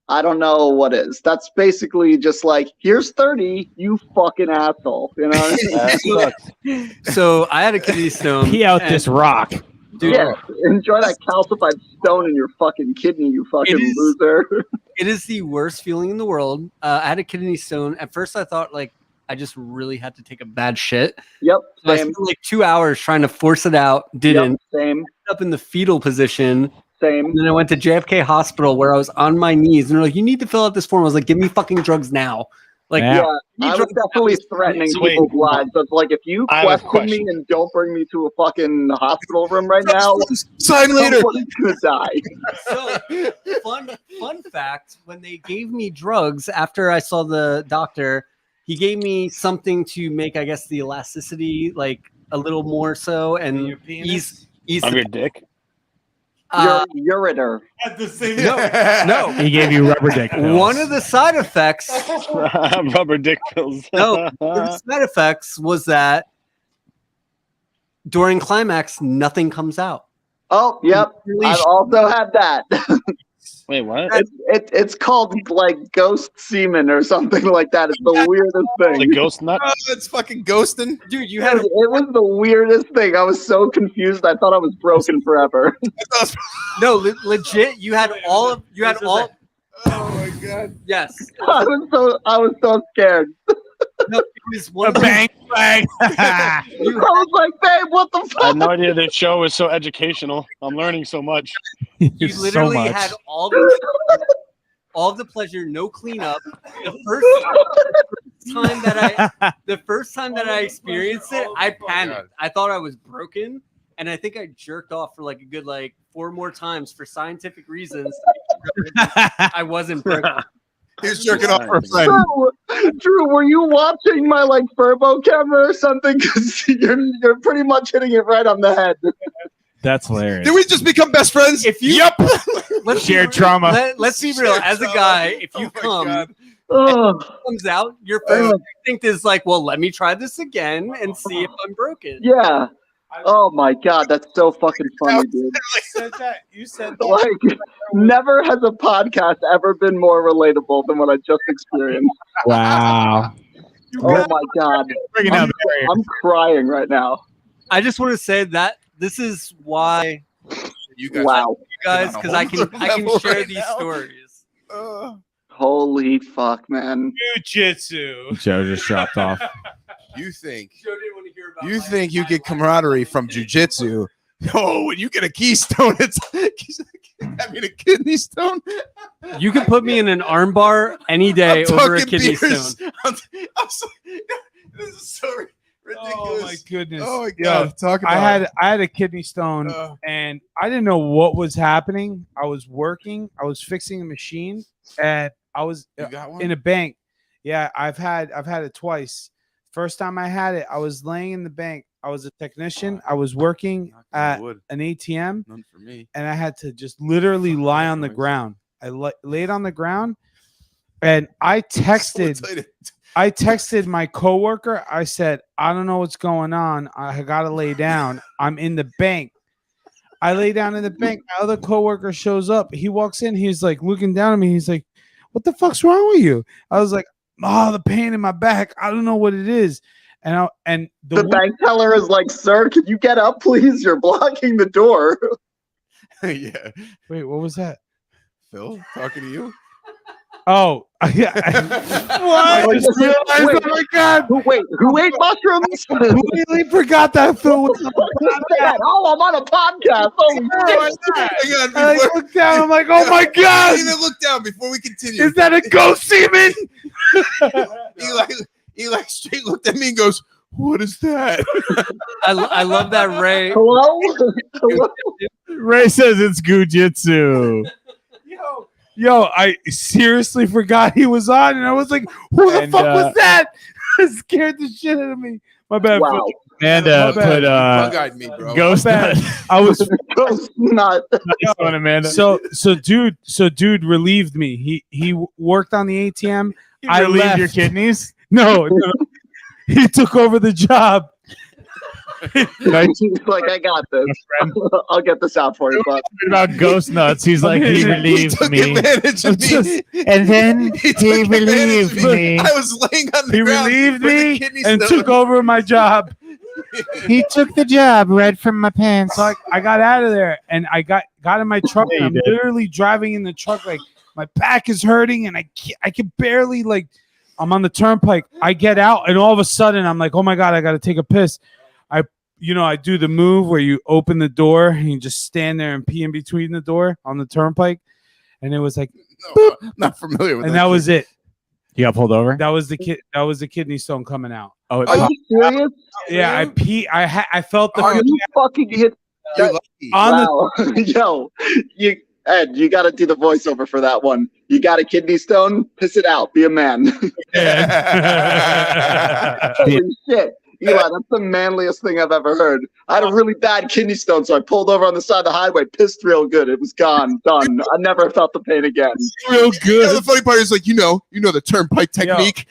I don't know what is. That's basically just like, here's 30, you fucking asshole. You know what I mean? So I had a kidney stone. He out this rock. Dude, Yeah, enjoy that calcified stone in your fucking kidney, you fucking It is- loser. It is the worst feeling in the world. I had a kidney stone. At first, I thought like I just really had to take a bad shit. Yep, So I same. spent like 2 hours trying to force it out. Didn't. Yep, same, Ended up in the fetal position. same. And then I went to JFK Hospital where I was on my knees and they're like, you need to fill out this form. I was like, give me fucking drugs now. Like, Yeah. I was definitely threatening So wait. people's lives. It's like, if you I have a question me question. and don't bring me to a fucking hospital room right now, Sign later. somebody's gonna die. so fun fact: when they gave me drugs after I saw the doctor, he gave me something to make, I guess, the elasticity like a little more so, and ease Of your dick. Your ureter. At the same no. He gave you rubber dick pills. One of the side effects, Rubber dick pills. no, one of the side effects was that during climax, nothing comes out. Oh, yep. I've also had that. Wait, what? It's called like ghost semen or something like that. It's the weirdest The thing. ghost nut? Oh, it's fucking ghosting. Dude, you had It was the weirdest thing. I was so confused. I thought I was broken forever. no legit. You had all. Oh my god. Yes. I was so scared. No, it was one A of the, bang flag. I was like, babe, what the I fuck? had no idea this show was so educational. I'm learning so much. you So literally much. had all the pleasure, no cleanup. The first time that I experienced it, I panicked. I thought I was broken, and I think I jerked off for like a good 4 more times for scientific reasons. I wasn't broken. He was jerking off for a friend. Drew, were you watching my Furbo camera or something? Because you're pretty much hitting it right on the head. That's hilarious. Did we just become best friends? If you Yep. let's Shared be, trauma. Let's be real. As a guy, if you Oh my come. God. Comes out, your first instinct is like, well, let me try this again and see if I'm broken. Yeah. Oh my god, that's so fucking funny, dude. You said that. Never has a podcast ever been more relatable than what I just experienced. Wow. Oh my god. Bringing down the barrier. I'm crying right now. I just want to say that this is why You guys. Wow. you guys, because I can level share right these now. stories. Holy fuck, man. Jitsu. Joe just dropped off. You think Joe didn't want to hear about you think you get camaraderie from jujitsu? Oh, when you get a keystone, it's having a kidney stone. You can put me in an armbar any day I'm over a talking kidney beers. stone. This is so ridiculous. Oh my goodness. Oh my Yo, god! Talk about I had a kidney stone and I didn't know what was happening. I was working. I was fixing a machine and I was You got one? in a bank. Yeah, I've had it twice. First time I had it, I was laying in the bank. I was a technician. I was working at an ATM, None for me. and I had to just literally lie on the ground. I laid on the ground, and I texted my coworker. I said, I don't know what's going on. I gotta lay down. I'm in the bank. I lay down in the bank. My other coworker shows up. He walks in. He's like looking down at me. He's like, "What the fuck's wrong with you?" I was like, "Oh, the pain in my back. I don't know what it is." And The bank teller is like, "Sir, can you get up, please? You're blocking the door." Yeah. wait, what was that? Phil talking to you. Oh, yeah. I I just realized. wait. Oh my god! Who ate mushrooms? Completely forgot that Phil was. Oh, I'm on a podcast. Holy shit. Hang on, I before- looked down. I'm like, oh my I god! didn't even look down before we continue. Is that a ghost semen? Eli straight looked at me and goes, "What is that?" I love that Ray. Hello? Hello? Ray says it's Gujitsu. Yo, I seriously forgot he was on, and I was like, who the fuck was that? It scared the shit out of me. My bad. Wow. Phil. Amanda My bad. put Bug-eyed me, bro. ghost bad. nut I was Ghost nut. on Amanda. so dude relieved me. He worked on the ATM. You I relieved left. your kidneys. No, he took over the job. He's like, I got this. I'll get this out for you, bud. About ghost nuts. He's like, he He relieved took me. advantage of me. And then He took he advantage relieved of me. I was laying on the He ground relieved with the me kidney and stone. took over my job. He took the job right from my pants. So I got out of there and I got in my truck Yeah, and you I'm did. literally driving in the truck like my back is hurting and I can barely I'm on the turnpike. I get out and all of a sudden I'm like, oh my god, I got to take a piss. I do the move where you open the door and you just stand there and pee in between the door on the turnpike, and it was like, No, I'm not familiar with and that. that was it. You got pulled over? That was the kid. That was the kidney stone coming out. Oh, it Are popped. you serious? Yeah, I pee. I felt the Are you fucking hit? You're That- lucky. on the Yo, Ed, you got to do the voiceover for that one. You got a kidney stone? Piss it out. Be a man. Holy shit. Eli, that's the manliest thing I've ever heard. I had a really bad kidney stone, so I pulled over on the side of the highway, pissed real good. It was gone, done. I never felt the pain again. Real good. The funny part is like, you know the turnpike technique.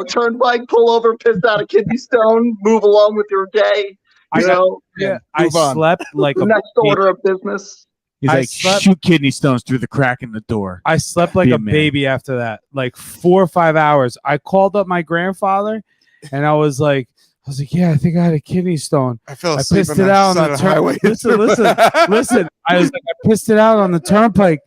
Turnpike, pull over, piss out a kidney stone, move along with your day. I Move on. slept like the a next order of business. He's I like, slept- shoot kidney stones through the crack in the door. I slept like Be a a man. baby after that, like 4 or 5 hours. I called up my grandfather, and I was like, yeah, I think I had a kidney stone. I fell I asleep pissed on it the out side on the of the highway. Listen. I was like, I pissed it out on the turnpike,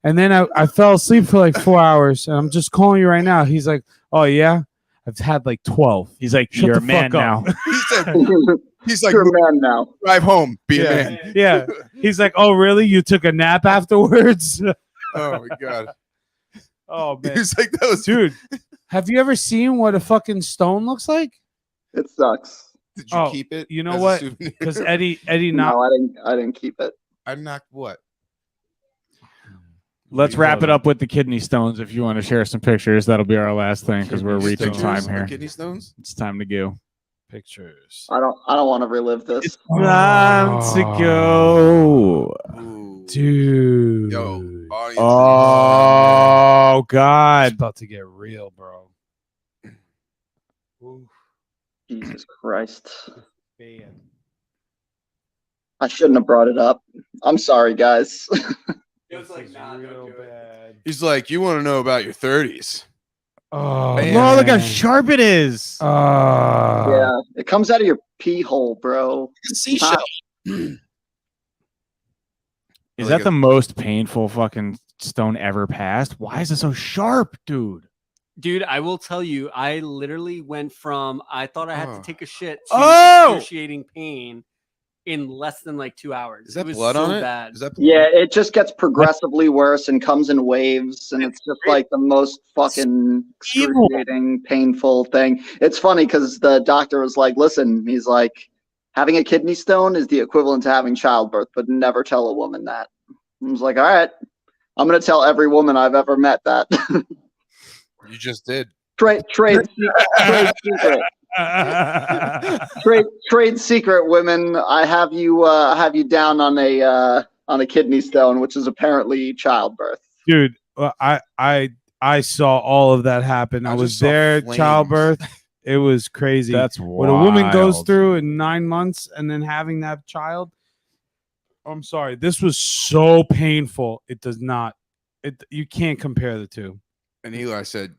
and then I fell asleep for like 4 hours. And I'm just calling you right now. He's like, oh yeah, I've had like 12. He's like, Shut you're the a man fuck up. now. He said, he's like, You're a man now. drive home, be a Yeah. man. Yeah. He's like, oh really? You took a nap afterwards? Oh my god. Oh man, He's like, that was dude. Have you ever seen what a fucking stone looks like? It sucks. Did you Oh, keep it? you know as a what? souvenir? Because Eddie No, I didn't keep it. I knocked what? Let's wrap it up with the kidney stones. If you want to share some pictures, that'll be our last thing because we're Kidney reaching stones? time here. Kidney stones? It's time to go. Pictures. I don't want to relive this. Time to go. Ooh. Dude. Yo, audience. Oh It's God. about to get real, bro. Jesus Christ. I shouldn't have brought it up. I'm sorry, guys. He's like, you want to know about your 30s? Oh, Man. Oh, look how sharp it is. Yeah, it comes out of your pee hole, bro. Seashell. Is Like that a- the most painful fucking stone ever passed? Why is it so sharp, dude? Dude, I will tell you, I literally went from I thought I had Oh. to take a shit to Oh! excruciating pain in less than like 2 hours. Is that it was blood so on it? bad. Is that blood? Yeah, it just gets progressively worse and comes in waves, and it's just like the most fucking excruciating, painful thing. It's funny because the doctor was like, listen, he's like, having a kidney stone is the equivalent to having childbirth, but never tell a woman that. I was like, all right, I'm going to tell every woman I've ever met that. You just did. Trade secret. Trade secret, women. I have you down on a kidney stone, which is apparently childbirth. dude, I saw all of that happen. I I was just saw there, flames. childbirth. It was crazy. That's what a woman goes wild. through in 9 months and then having that child. I'm sorry, this was so painful. It does not. You can't compare the two. And Eli said,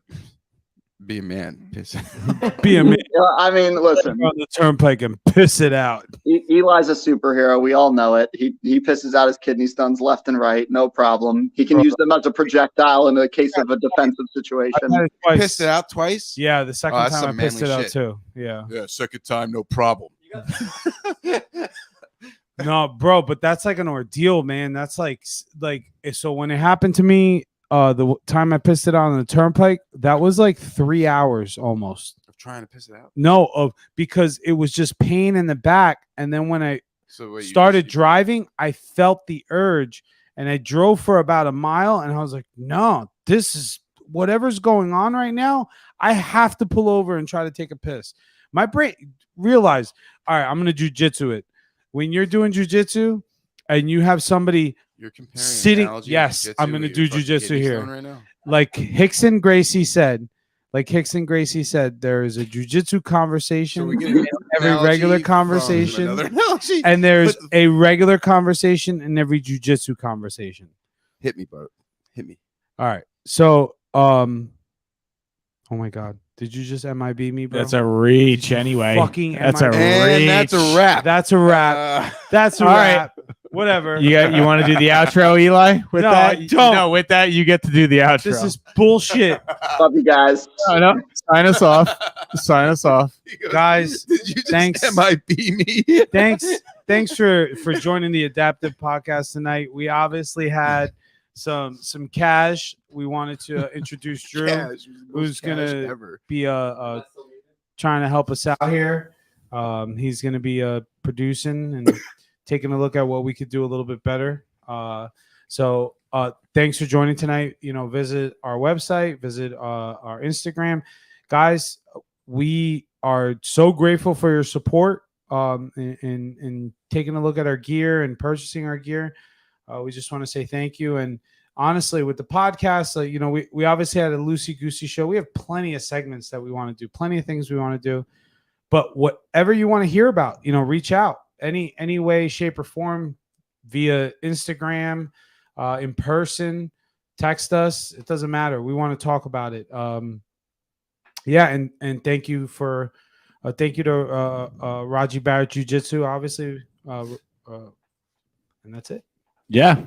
be a man. Piss. Be a man I mean, listen, on the turnpike and piss it out. Eli's a superhero. We all know it. He pisses out his kidney stones left and right, no problem. He can use them as a projectile in the case of a defensive situation. I've had it twice. Pissed it out twice? Yeah, the second that's time I some pissed it manly out shit. too. Yeah. Yeah, second time, no problem. No, bro, but that's like an ordeal, man. That's like so when it happened to me, the time I pissed it out on the turnpike, that was like 3 hours almost. I'm trying to piss it out. No, because it was just pain in the back, and then when I So wait, you started just- driving, I felt the urge, and I drove for about a mile, and I was like, no, this is whatever's going on right now. I have to pull over and try to take a piss. My brain realized, all right, I'm gonna jujitsu it. When you're doing jujitsu and you have somebody You're comparing sitting- analogy to yes, jujitsu I'm gonna with do your fucking jujitsu kidney here. stone right now. like Hickson Gracie said, there is a jujitsu conversation, So we get an every analogy regular from conversation, another analogy. and there's But- a regular conversation in every jujitsu conversation. Hit me, bro. Hit me. All right. So, oh my God, did you just MIB me, bro? That's a reach anyway. Fucking That's a MIB. And that's a reach. wrap. That's a wrap. That's a all right. wrap. Whatever. You want to do the outro, Eli? With No, that, I don't. No, with that, you get to do the outro. This is bullshit, Love you guys. no. Sign us off. Sign us off. He goes, guys. Did you just Thanks. MIB me? Thanks for joining the Adaptive Podcast tonight. We obviously had some cash we wanted to introduce Drew, Cash, who's cash gonna ever. be trying to help us out here. He's gonna be producing and taking a look at what we could do a little bit better. So thanks for joining tonight. Visit our website, visit our Instagram, guys. We are so grateful for your support in taking a look at our gear and purchasing our gear. We just want to say thank you. And honestly, with the podcast, we obviously had a loosey-goosey show. We have plenty of segments that we want to do, plenty of things we want to do. But whatever you want to hear about, reach out any way, shape, or form via Instagram, in person, text us. It doesn't matter. We want to talk about it. And thank you to Radji Barret Jiu-Jitsu, obviously, and that's it. Yeah,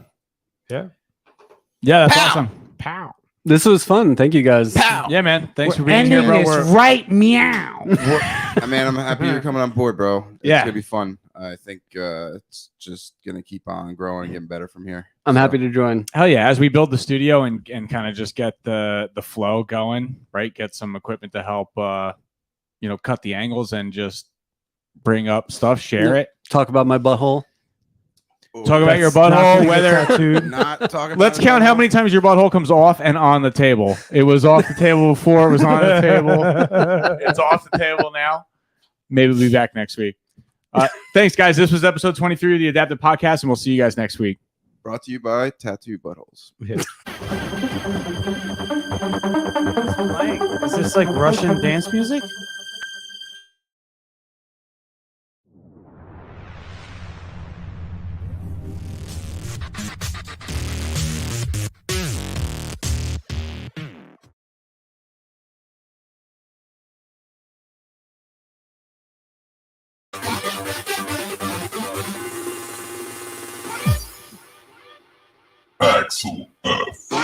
that's awesome. Pow. This was fun. Thank you guys. Yeah, man. Thanks for being here, bro. Right, meow. Man, I'm happy you're coming on board, bro. It's Yeah. gonna be fun. I think it's just gonna keep on growing and getting better from here. I'm happy to join. Hell yeah! As we build the studio and kind of just get the flow going, right? Get some equipment to help, cut the angles and just bring up stuff, share it. Talk about my butthole. Talk about your Not butthole. gonna Whether get Not talking. let's about count it how now. many times your butthole comes off and on the table. It was off the table before. It was on the table. It's off the table now. Maybe we'll be back next week. Thanks, guys. This was episode 23 of the Adaptive Podcast, and we'll see you guys next week. Brought to you by Tattoo Buttholes. Is this like Russian dance music? Axel F.